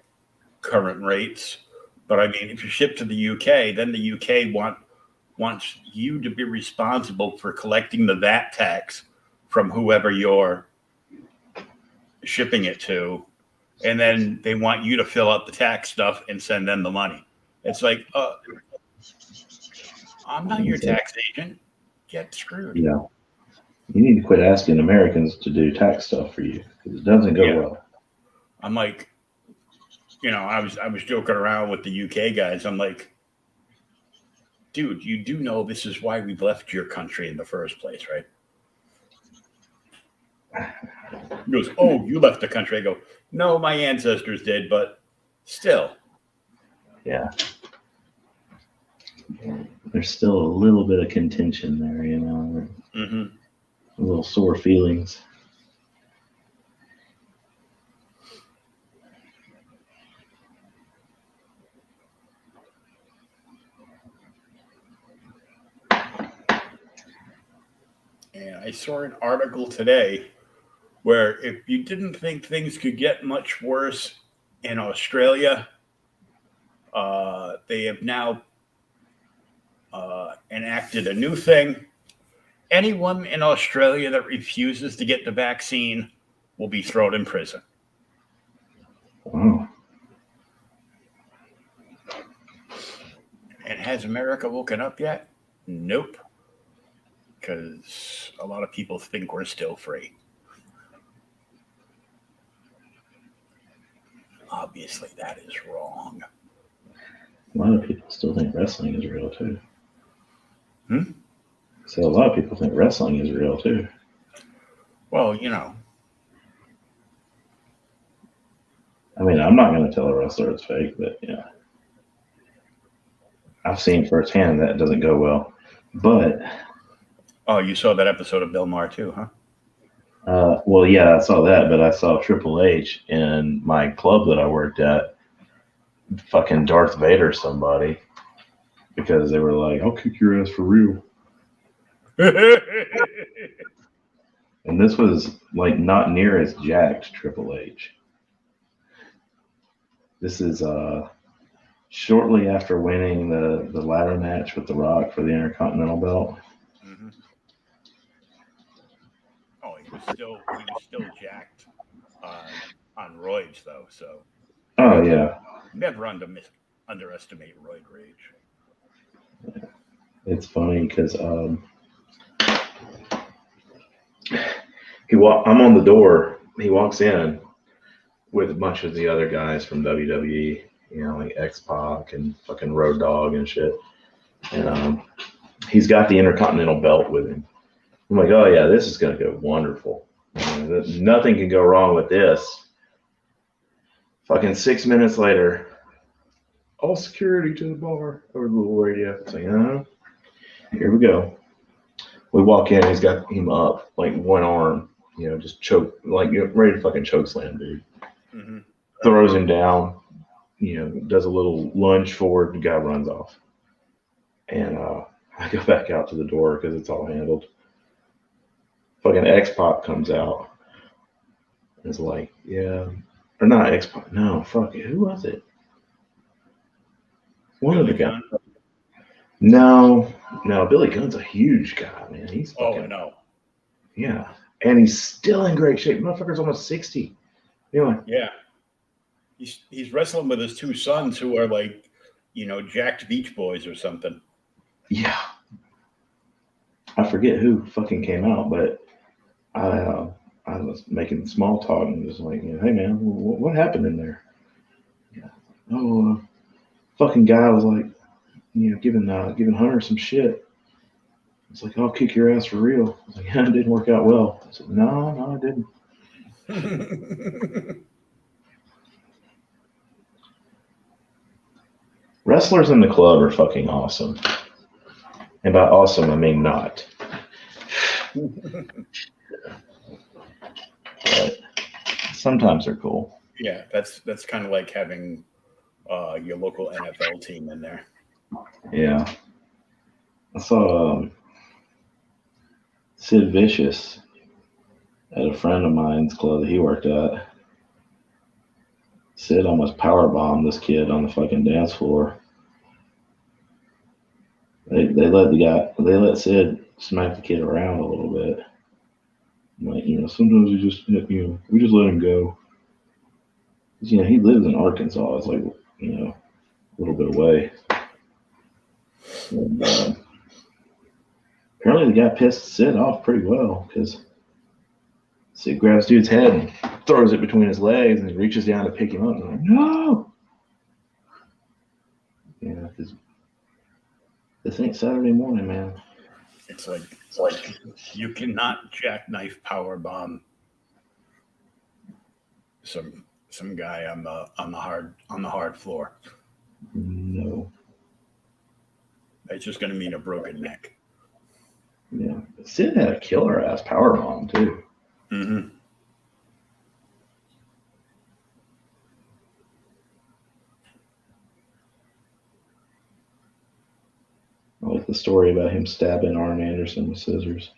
current rates. But I mean, if you ship to the UK, then the UK wants you to be responsible for collecting the VAT tax from whoever you're shipping it to. And then they want you to fill out the tax stuff and send them the money. It's like, I'm not your tax agent. Get screwed. Yeah. You need to quit asking Americans to do tax stuff for you, because it doesn't go well. I'm like, I was joking around with the UK guys. I'm like, dude, you do know this is why we left your country in the first place, right? He goes, oh, you left the country. I go, no, my ancestors did, but still. Yeah. there's still a little bit of contention there, you know, Mm-hmm. a little sore feelings. And I saw an article today where if you didn't think things could get much worse in Australia, they have now enacted a new thing. Anyone in Australia that refuses to get the vaccine will be thrown in prison. Wow. And has America woken up yet? Nope. Because a lot of people think we're still free. Obviously, that is wrong. A lot of people still think wrestling is real too. Hmm? So a lot of people think wrestling is real too. Well, you know. I mean, I'm not going to tell a wrestler it's fake, but yeah. I've seen firsthand that doesn't go well. But Oh, you saw that episode of Bill Maher too, huh? well, yeah, I saw that, but I saw Triple H in my club that I worked at fucking Darth Vader somebody because they were like, I'll kick your ass for real. And this was like not near as jacked Triple H. This is shortly after winning the ladder match with The Rock for the Intercontinental belt. Mm-hmm. Oh, he was still jacked on roids though. So Oh yeah, never underestimate roid rage. it's funny because I'm on the door. He walks in with a bunch of the other guys from WWE, you know, like X-Pac and fucking Road Dogg and shit. And he's got the Intercontinental belt with him. I'm like, oh yeah, this is gonna go wonderful. Nothing can go wrong with this. Fucking 6 minutes later, all security to the bar over the little radio. It's like, here we go. We walk in, he's got him up, like one arm, you know, just choke, like ready to fucking choke slam, dude. Mm-hmm. Throws him down, you know, does a little lunge forward, the guy runs off. And I go back out to the door because it's all handled. Fucking X-Pac comes out. It's like, yeah, or not X-Pac, no, fuck it, who was it? One of the guys. No, Billy Gunn's a huge guy, man. He's fucking, I know. Yeah, and he's still in great shape. Motherfucker's almost 60. You know, Yeah. He's wrestling with his two sons who are like, you know, jacked Beach Boys or something. Yeah. I forget who fucking came out, but I was making small talk and just like, you know, hey man, what happened in there? Yeah. Oh, fucking guy was like, you know, giving Hunter some shit. It's like, I'll kick your ass for real. I was like, yeah, it didn't work out well. I said, no, it didn't. Wrestlers in the club are fucking awesome. And by awesome, I mean not. But sometimes they're cool. Yeah, that's kind of like having your local NFL team in there. Yeah. I saw Sid Vicious at a friend of mine's club that he worked at. Sid almost powerbombed this kid on the fucking dance floor. They let Sid smack the kid around a little bit. Like, you know, sometimes we just let him go. You know, he lives in Arkansas. It's like, you know, a little bit away. And, apparently the guy pissed Sid off pretty well because Sid grabs dude's head and throws it between his legs and he reaches down to pick him up and I'm like, no! Yeah, because this ain't Saturday morning, man. It's like you cannot jackknife power bomb some guy on the hard floor. No. It's just going to mean a broken neck. Yeah. Sid had a killer ass power bomb too. Mm-hmm. I like the story about him stabbing Arn Anderson with scissors.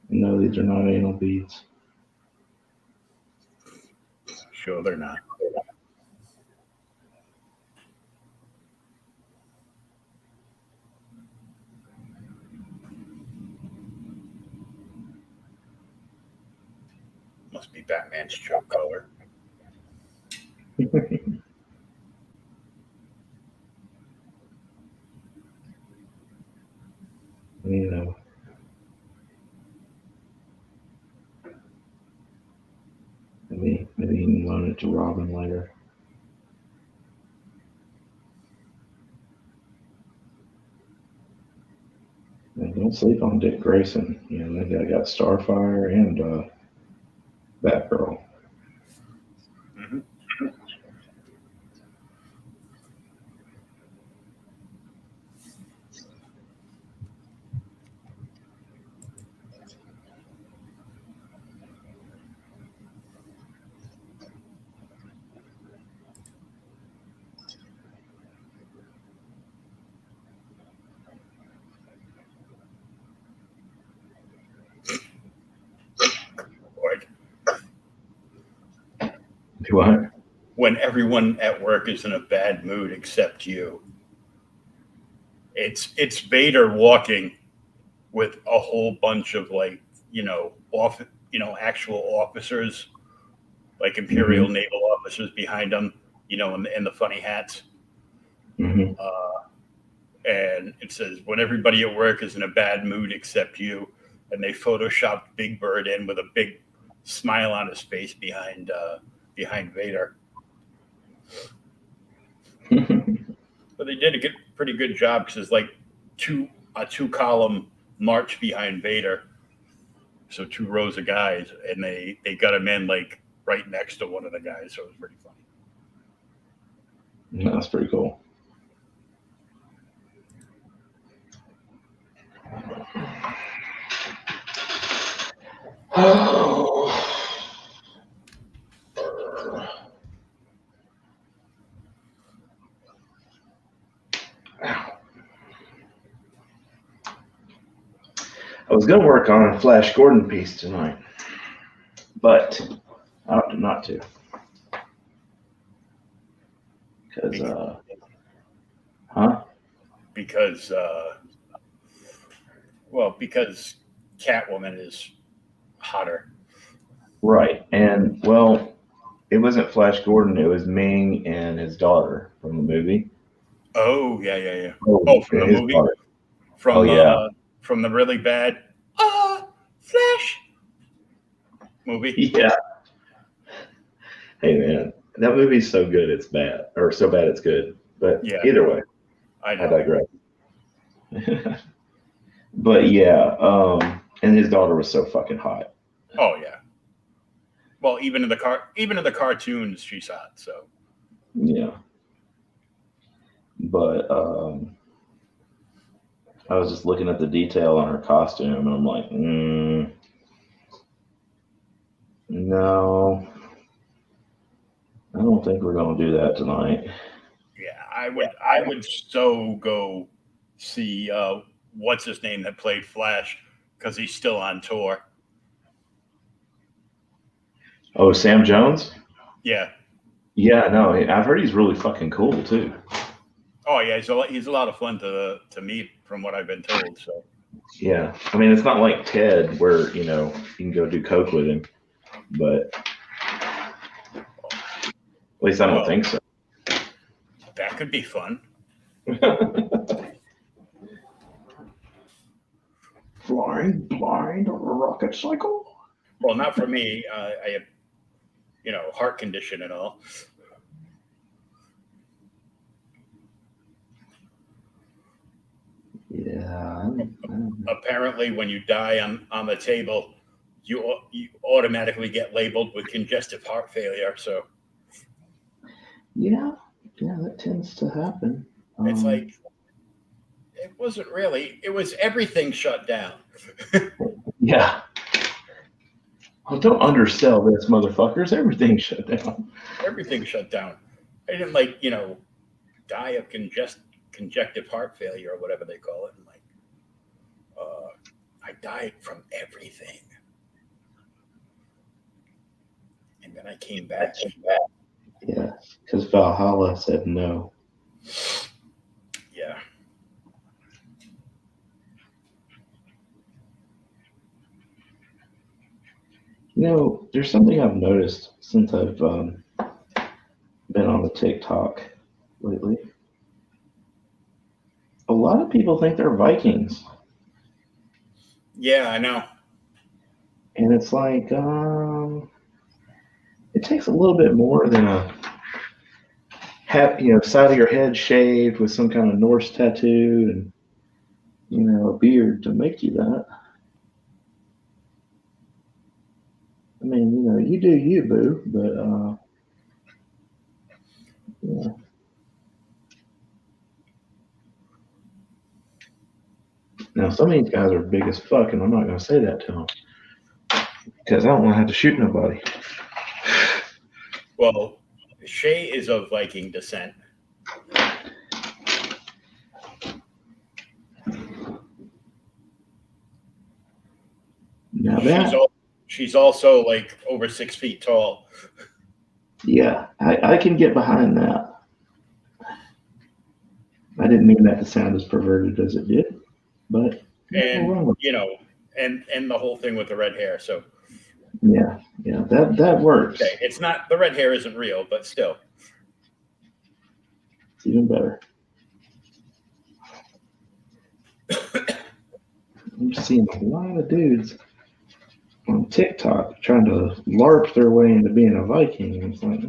No, these are not anal beads. Sure, they're not. Must be Batman's choke color. You know. Maybe he can loan it to Robin later. And don't sleep on Dick Grayson. You know, that guy got Starfire and Batgirl. Mm-hmm. What? When everyone at work is in a bad mood except you. It's Vader walking with a whole bunch of actual officers, like Imperial naval officers behind him, in the funny hats. Mm-hmm. And it says, when everybody at work is in a bad mood except you, and they photoshopped Big Bird in with a big smile on his face behind Vader. But they did a pretty good job because it's like a two-column march behind Vader. So 2 rows of guys, and they got him in like right next to one of the guys. So it was pretty funny. That's pretty cool. I was going to work on a Flash Gordon piece tonight, but I opted not to. Because, Because Catwoman is hotter. Right. And, well, it wasn't Flash Gordon. It was Ming and his daughter from the movie. Oh, yeah. Oh, From the movie? Daughter. From the really bad Flash movie? Yeah. Hey, man, that movie's so good it's bad. Or so bad it's good. But Yeah. Either way, I know. I digress. But, yeah, and his daughter was so fucking hot. Oh, yeah. Well, even in the cartoons, she's hot, so. Yeah. But I was just looking at the detail on her costume, and I'm like, no, I don't think we're going to do that tonight. Yeah, I would so go see what's his name that played Flash because he's still on tour. Oh, Sam Jones? Yeah. Yeah, no, I've heard he's really fucking cool too. Oh yeah, he's a lot of fun to meet from what I've been told. So. Yeah, I mean it's not like Ted where you can go do coke with him, but at least I don't think so. That could be fun. Flying blind on a rocket cycle? Well, not for me. I have, heart condition and all. Yeah. Apparently, when you die on the table, you automatically get labeled with congestive heart failure. So Yeah, that tends to happen. it's like, it wasn't really. It was everything shut down. Yeah. Well, don't undersell this, motherfuckers. Everything shut down. Everything shut down. I didn't die of congestive heart failure or whatever they call it. And I died from everything. And then I came back. Yeah, because Valhalla said no. Yeah. There's something I've noticed since I've been on the TikTok lately. A lot of people think they're Vikings. Yeah, I know. And it's like, it takes a little bit more than a side of your head shaved with some kind of Norse tattoo and, a beard to make you that. I mean, you do you, boo, but, yeah. Now, some of these guys are big as fuck, and I'm not going to say that to them because I don't want to have to shoot nobody. Well, Shay is of Viking descent. Now she's also like over 6 feet tall. Yeah, I can get behind that. I didn't mean that to sound as perverted as it did, but And and the whole thing with the red hair. So yeah, that works. okay, it's not, the red hair isn't real, but still. It's even better. I'm seeing a lot of dudes on TikTok trying to LARP their way into being a Viking. And it's like,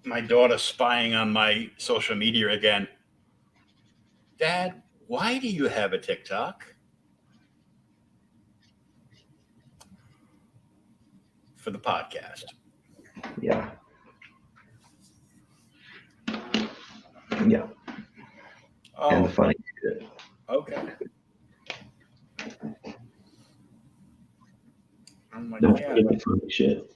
My daughter's spying on my social media again. Dad, why do you have a TikTok? For the podcast. Yeah. Oh, And the funny shit. okay. I'm like, Don't yeah. forget the funny shit.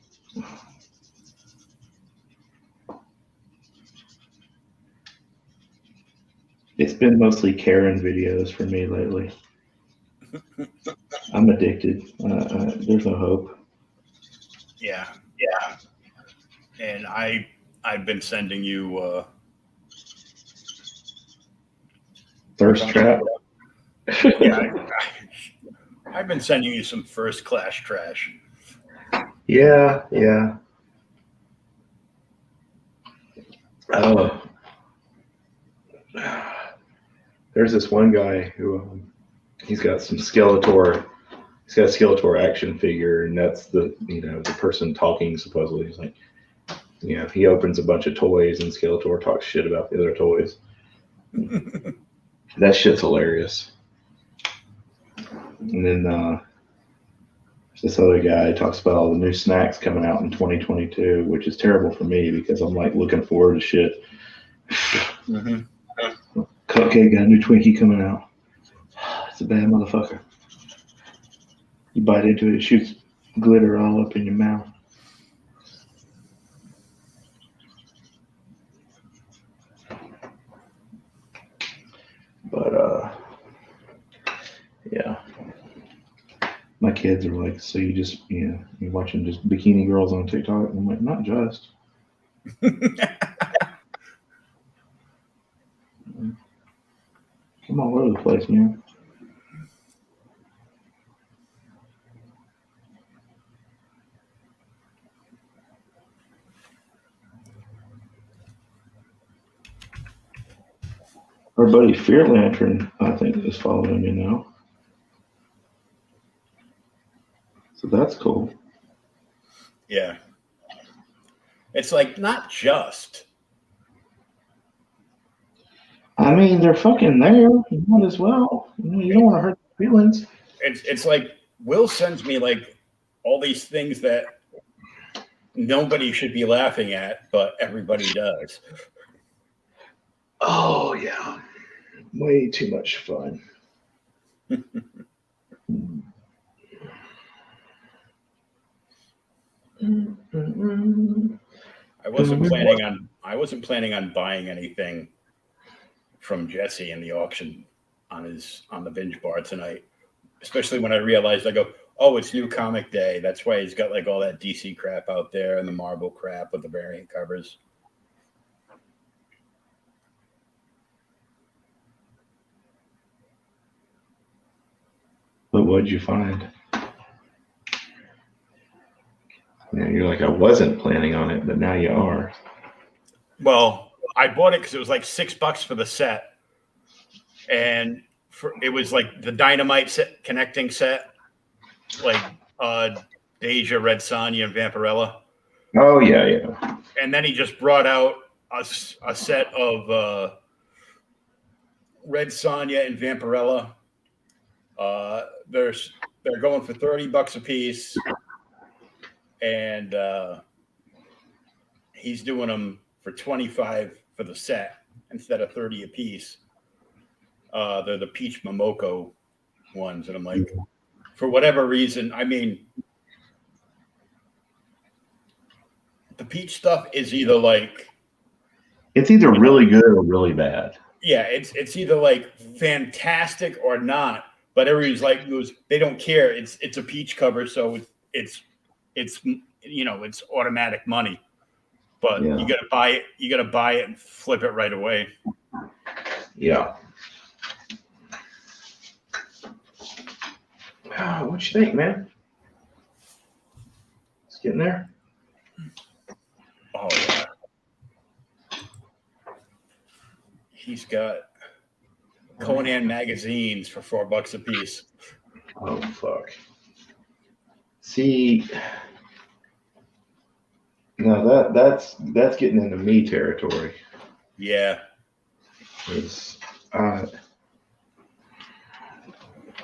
It's been mostly Karen videos for me lately. I'm addicted. There's no hope. Yeah. And I've been sending you Thirst trap. Yeah, I've been sending you some first class trash. Yeah. There's this one guy who he's got some Skeletor. He's got a Skeletor action figure, and that's the person talking supposedly. He's like, he opens a bunch of toys, and Skeletor talks shit about the other toys. That shit's hilarious. And then this other guy talks about all the new snacks coming out in 2022, which is terrible for me because I'm like looking forward to shit. Mm-hmm. Cupcake got a new Twinkie coming out. It's a bad motherfucker. You bite into it, it shoots glitter all up in your mouth. But yeah. My kids are like, so you just, you're watching just bikini girls on TikTok? And I'm like, not just. I'm all over the place, man. Our buddy Fear Lantern, I think, is following me now. So that's cool. Yeah. It's like not just. I mean, they're fucking there. You might as well. You don't want to hurt their feelings. It's like Will sends me like all these things that nobody should be laughing at, but everybody does. Oh yeah, way too much fun. I wasn't planning on buying anything from Jesse in the auction on the binge bar tonight. Especially when I realized, I go, oh, it's New Comic Day. That's why he's got like all that DC crap out there and the Marvel crap with the variant covers. But what'd you find? You're like, I wasn't planning on it, but now you are. Well, I bought it because it was like $6 for the set, and it was like the Dynamite set, connecting set, like Deja, Red Sonja, and Vampirella. Oh yeah. And then he just brought out a set of Red Sonja and Vampirella. They're going for $30 a piece, and he's doing them for $25 for the set instead of $30 a piece. They're the Peach Momoko ones, and I'm like, for whatever reason, I mean, the Peach stuff is either like it's either really good or really bad. Yeah, it's either like fantastic or not. But everybody's like, they don't care. It's a Peach cover, so it's it's automatic money. But you gotta buy it. You gotta buy it and flip it right away. Yeah. What you think, man? It's getting there. Oh yeah. He's got Conan magazines for $4 a piece. Oh fuck. See, no, that's getting into me territory. Yeah.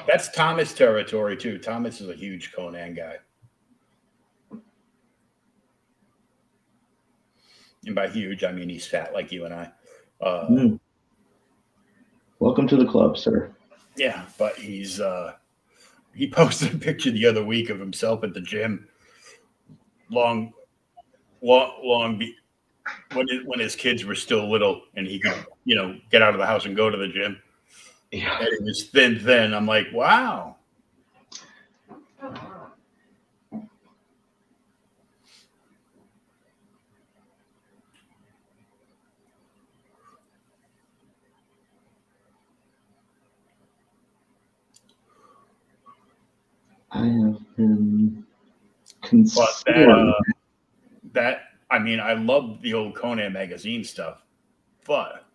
That's Thomas territory too. Thomas is a huge Conan guy. And by huge, I mean he's fat like you and I. Welcome to the club, sir. Yeah, but he posted a picture the other week of himself at the gym. When his kids were still little and he could, get out of the house and go to the gym. Yeah. And it was thin. I'm like, wow. I have been considering. But I love the old Conan magazine stuff, but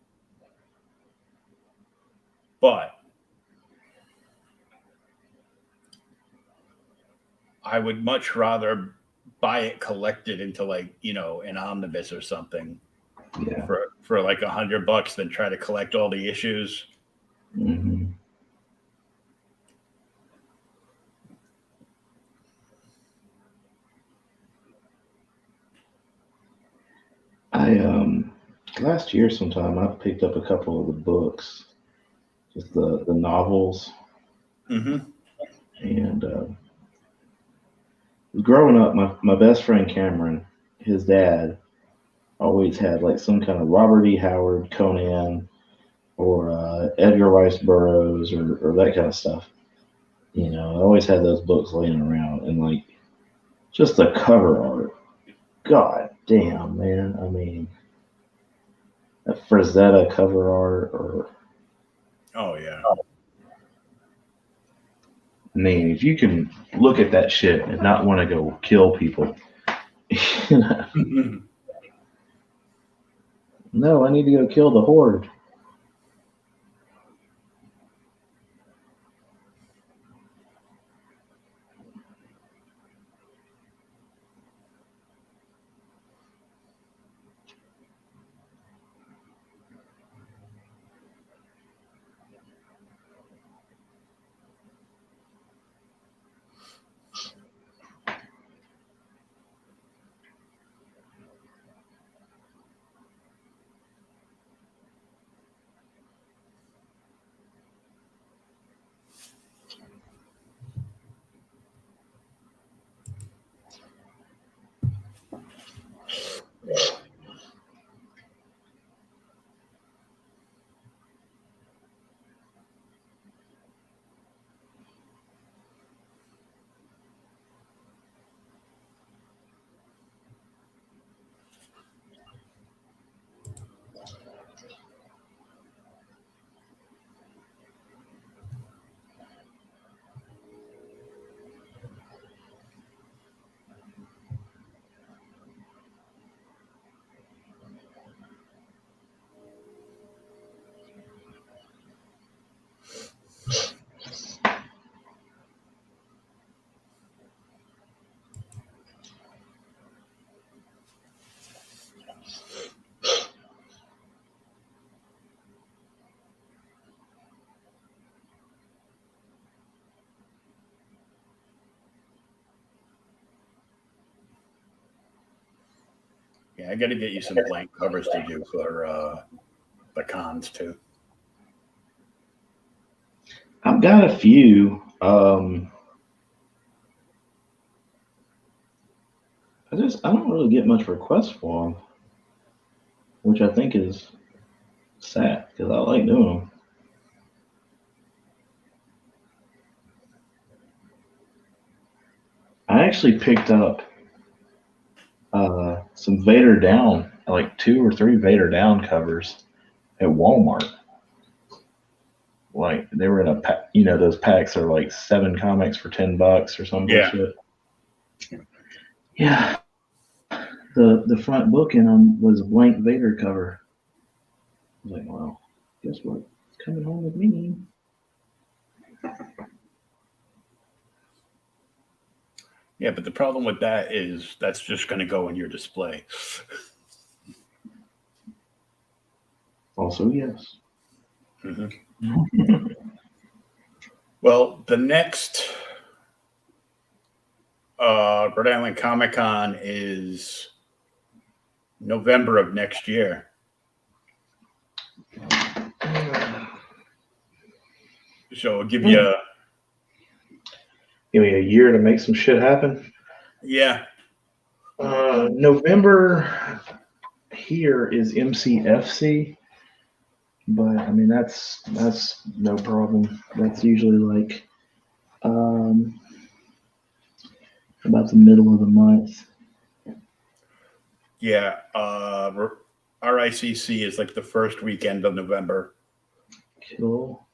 I would much rather buy it collected into an omnibus or something for like $100 than try to collect all the issues. Mm-hmm. Last year sometime I picked up a couple of the books, just the novels. Mm-hmm. And growing up, my best friend Cameron, his dad, always had like some kind of Robert E. Howard, Conan, or Edgar Rice Burroughs, or that kind of stuff. I always had those books laying around, and like just the cover art. God damn, man. I mean, that Frazetta cover art, or oh yeah. I mean, if you can look at that shit and not want to go kill people, no, I need to go kill the horde. Yeah, I got to get you some blank covers to do for the cons too. I've got a few. I don't really get much requests for them, which I think is sad because I like doing them. I actually picked up some Vader Down, like 2 or 3 Vader Down covers at Walmart. Like they were in a pack, those packs are like 7 comics for $10 or some Yeah. bullshit. Yeah. The front book in them was a blank Vader cover. I was like, well, guess what? It's coming home with me. Yeah, but the problem with that is that's just going to go in your display. Also, yes. Mm-hmm. Well, the next Rhode Island Comic Con is November of next year. So I'll give you a year to make some shit happen. Yeah. November here is MCFC, but I mean that's no problem. That's usually like about the middle of the month. Yeah. RICC is like the first weekend of November. Cool.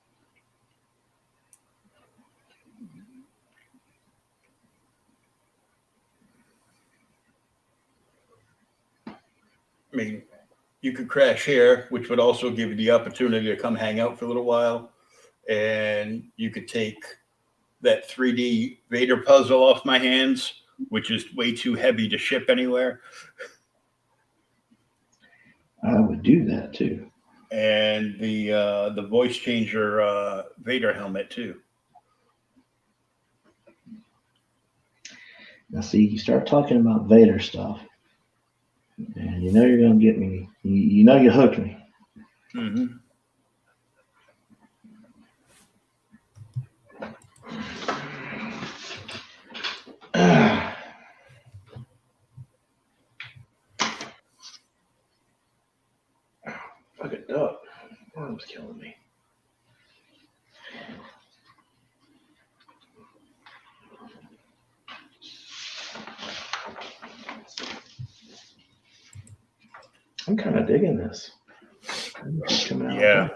I mean, you could crash here, which would also give you the opportunity to come hang out for a little while. And you could take that 3D Vader puzzle off my hands, which is way too heavy to ship anywhere. I would do that too. And the voice changer Vader helmet too. Now see, you start talking about Vader stuff, and you know you're gonna get me. You know you hooked me. Mm-hmm. Fuck it up. Worm's killing me. I'm kind of digging this. Yeah.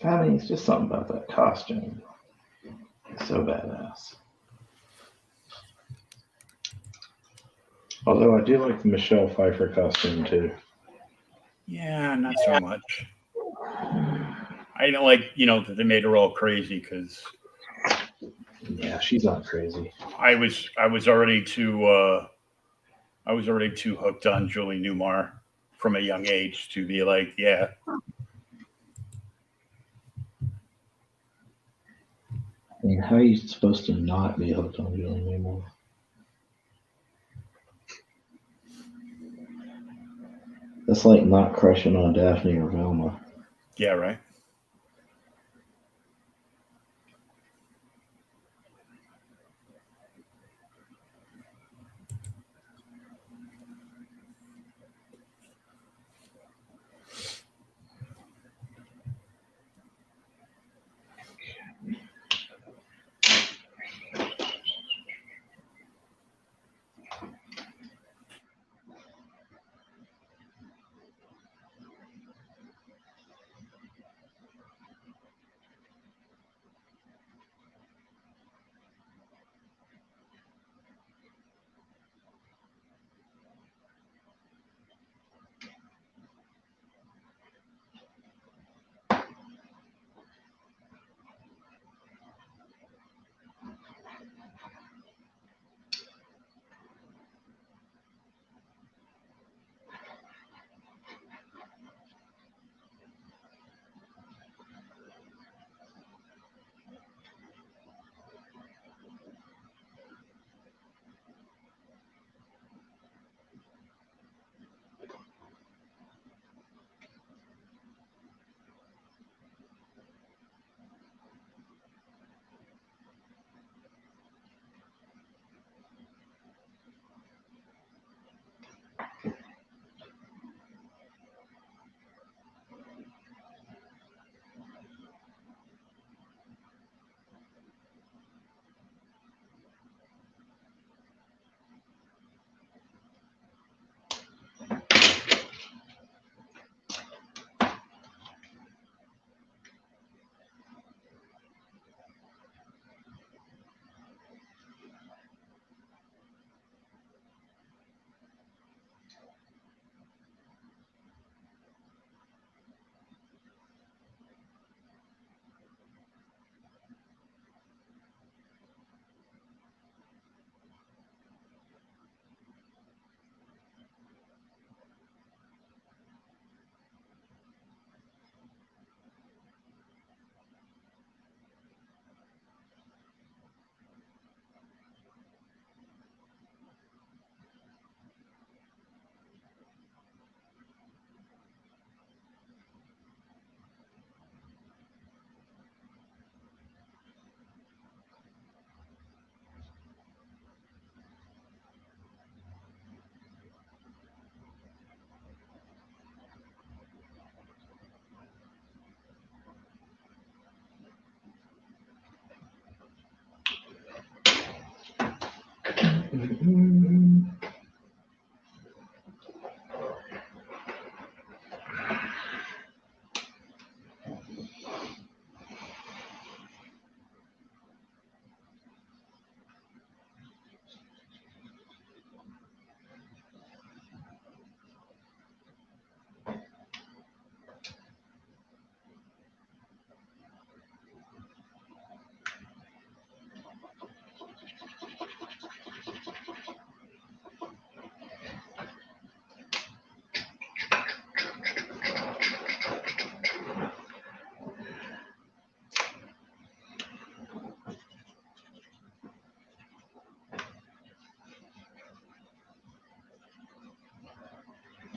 I mean, it's just something about that costume. It's so badass. Although I do like the Michelle Pfeiffer costume too. Yeah, not so much. I don't like, that they made her all crazy because yeah, she's not crazy. I was already too hooked on Julie Newmar from a young age to be like, yeah. I mean, how are you supposed to not be hooked on Julie Newmar? That's like not crushing on Daphne or Velma. Yeah, right.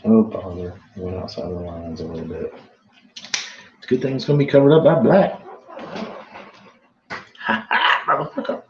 Oh, bother. Went outside the lines a little bit. It's a good thing it's going to be covered up by black. Ha ha, motherfucker.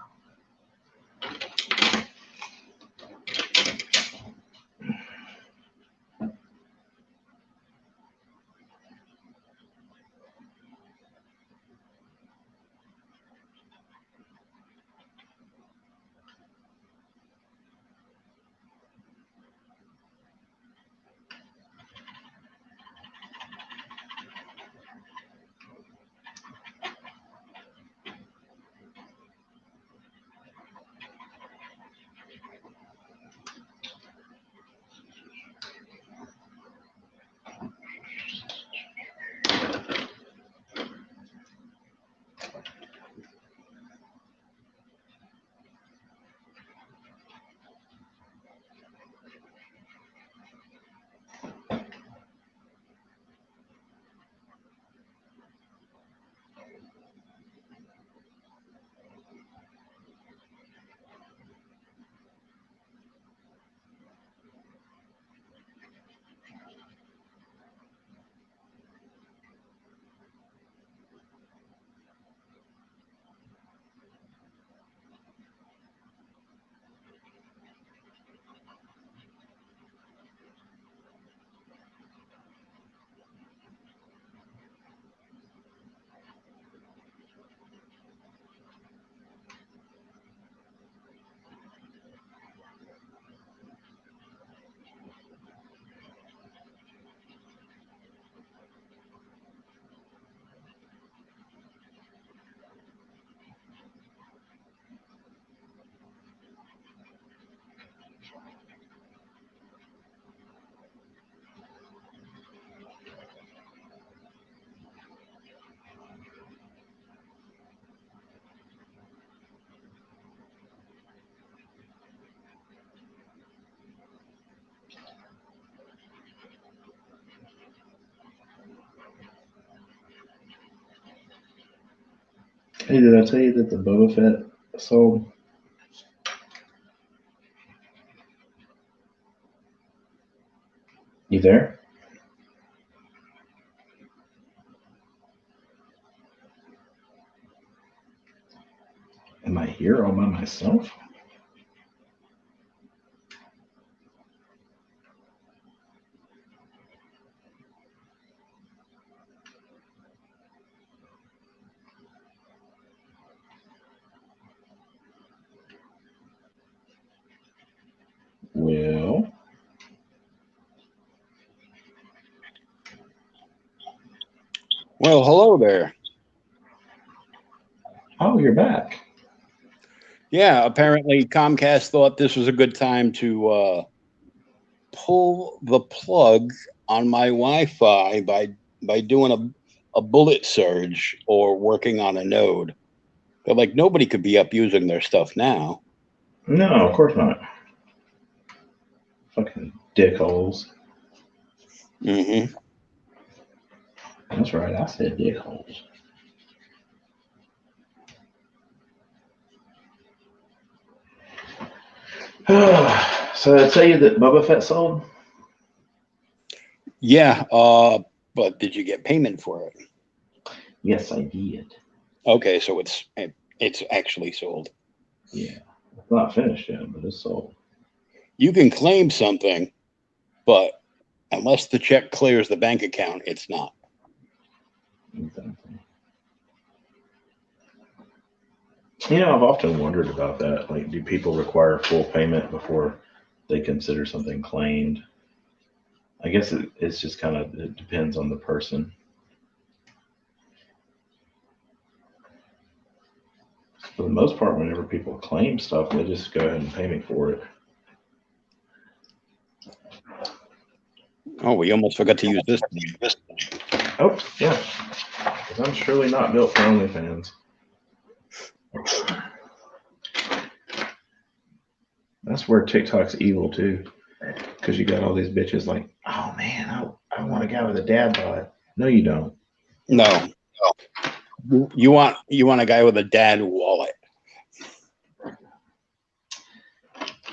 Hey, did I tell you that the Boba Fett sold? You there? Am I here all by myself? Well, Well, hello there. oh, you're back. Yeah, apparently Comcast thought this was a good time to pull the plug on my Wi-Fi by doing a bullet surge or working on a node. They're like, nobody could be up using their stuff now. No, of course not. Fucking dickholes. Mm-hmm. That's right, I said dickholes. So did I tell you that Boba Fett sold? Yeah, but did you get payment for it? Yes, I did. Okay, so it's actually sold. Yeah. It's not finished yet, but it's sold. You can claim something, but unless the check clears the bank account, it's not. Exactly. You know, I've often wondered about that. Like, do people require full payment before they consider something claimed? I guess it's just kind of, it depends on the person. For the most part, whenever people claim stuff, they just go ahead and pay me for it. Oh, we almost forgot to use this. Oh, yeah. Because I'm surely not built for OnlyFans. That's where TikTok's evil, too. Because you got all these bitches like, oh, man, I want a guy with a dad bod. No, you don't. No. You want a guy with a dad wallet.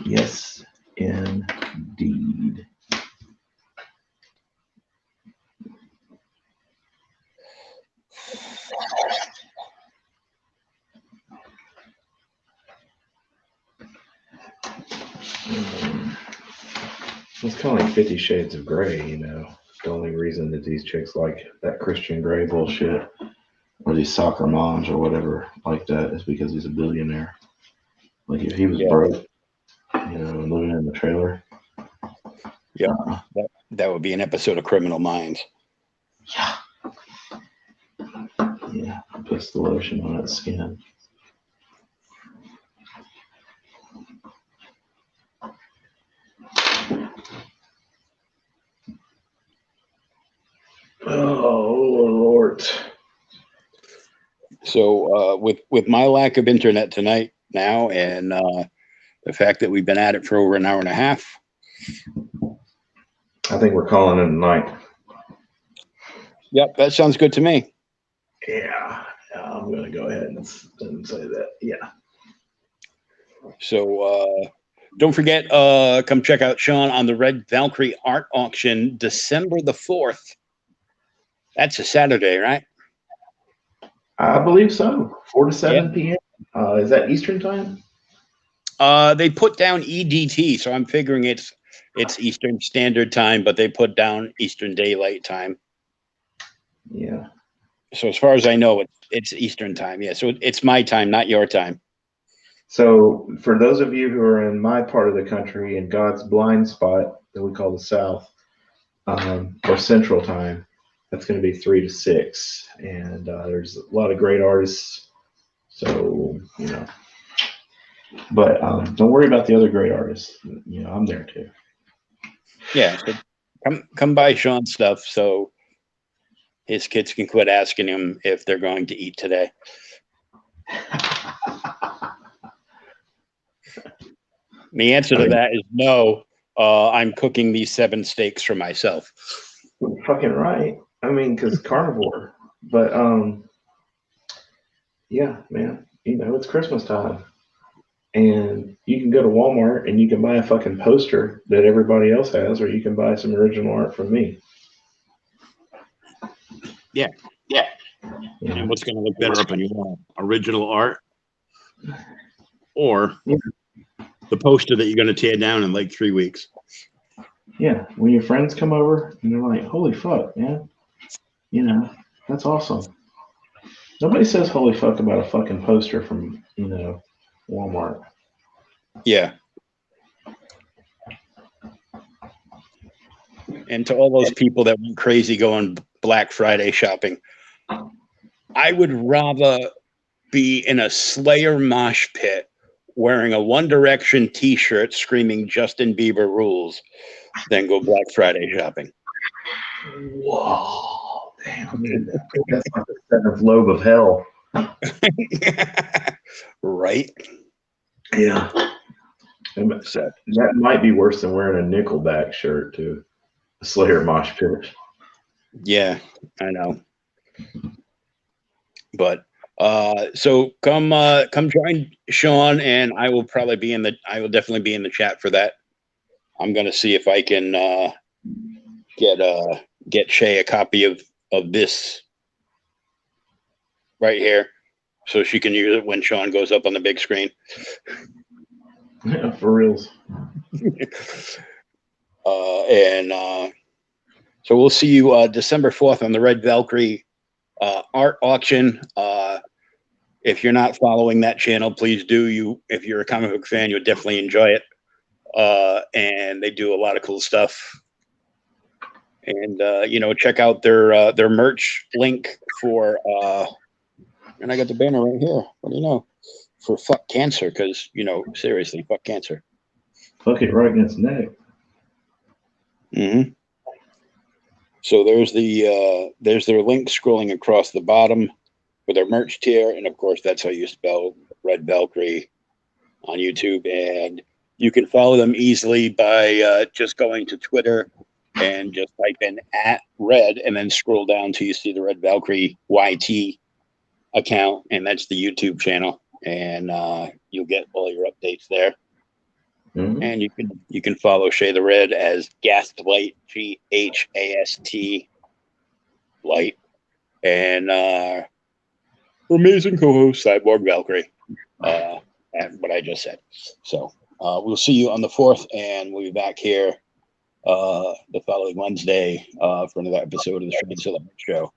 Yes, indeed. It's kind of like 50 Shades of Grey, you know. The only reason that these chicks like that Christian Grey bullshit or these soccer moms or whatever like that is because he's a billionaire. Like if he was broke, you know, and living in the trailer. Yeah, that would be an episode of Criminal Minds. Yeah. Yeah, puts the lotion on its skin. Oh Lord. So with my lack of internet tonight now, and the fact that we've been at it for over an hour and a half, I think we're calling it a night. Yep, that sounds good to me. Yeah, I'm gonna go ahead and say that. Yeah. So don't forget, come check out Shawn on the Red Valkyrie Art Auction, December the 4th. That's a Saturday, right? I believe so. 4 to 7 p.m. Is that Eastern time? They put down EDT, so I'm figuring it's Eastern Standard Time, but they put down Eastern Daylight Time. Yeah. So as far as I know, it's Eastern Time. Yeah, so it's my time, not your time. So for those of you who are in my part of the country, in God's blind spot that we call the South, or Central Time, that's going to be 3 to 6, and there's a lot of great artists. So you know, but don't worry about the other great artists. You know, I'm there too. Yeah, so come buy Shawn's stuff so his kids can quit asking him if they're going to eat today. The answer to that is no. I'm cooking these 7 steaks for myself. Fucking right. I mean, because carnivore. But yeah, man. You know, it's Christmas time, and you can go to Walmart and you can buy a fucking poster that everybody else has, or you can buy some original art from me. Yeah. Yeah. And what's going to look better up on your wall? Original art, or the poster that you're going to tear down in like 3 weeks? Yeah, when your friends come over and they're like, holy fuck, man. You know, that's awesome. Nobody says holy fuck about a fucking poster from, you know, Walmart. Yeah. And to all those people that went crazy going Black Friday shopping, I would rather be in a Slayer mosh pit wearing a One Direction t-shirt screaming Justin Bieber rules than go Black Friday shopping. Whoa, damn, dude. That's like the seventh lobe of hell. Right? Yeah. That might be worse than wearing a Nickelback shirt to a Slayer mosh pit. Yeah, I know. But so come join Shawn, and I will definitely be in the chat for that. I'm gonna see if I can get Shay a copy of this right here, so she can use it when Shawn goes up on the big screen. Yeah, for reals. So we'll see you December 4th on the Red Valkyrie art auction. If you're not following that channel, please do. If you're a comic book fan, you'll definitely enjoy it. And they do a lot of cool stuff. And check out their merch link for and I got the banner right here. What do you know? For fuck cancer, because seriously, fuck cancer. Fuck it right against the neck. Mm-hmm. So there's their link scrolling across the bottom for their merch tier, and of course that's how you spell Red Valkyrie on YouTube. And you can follow them easily by just going to Twitter and just type in @Red and then scroll down till you see the Red Valkyrie YT account, and that's the YouTube channel. And you'll get all your updates there. Mm-hmm. And you can follow Shay the Red as Gastlight, GHAST Light, and her amazing co-host Cyborg Valkyrie, and what I just said. So we'll see you on the 4th, and we'll be back here the following Wednesday for another episode of the ShwanzillaArt Show.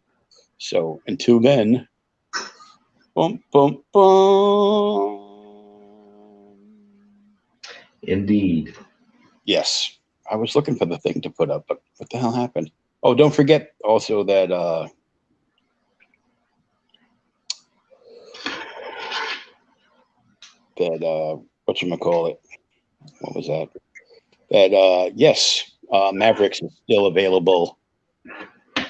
So until then, bum bum bum. Indeed. Yes, I was looking for the thing to put up, but what the hell happened? Oh, don't forget also that whatchamacallit? What was that? That yes, Mavericks is still available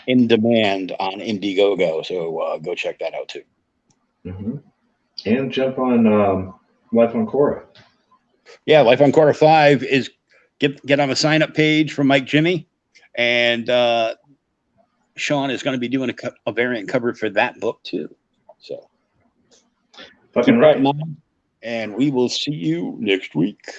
in demand on Indiegogo, so go check that out too. Mm-hmm. And jump on Life on Quora. Yeah, Life on Quora 5 is get on the sign up page for Mike Jimmy, and Sean is going to be doing a variant cover for that book too. So Fucking keep right. that in mind, and we will see you next week.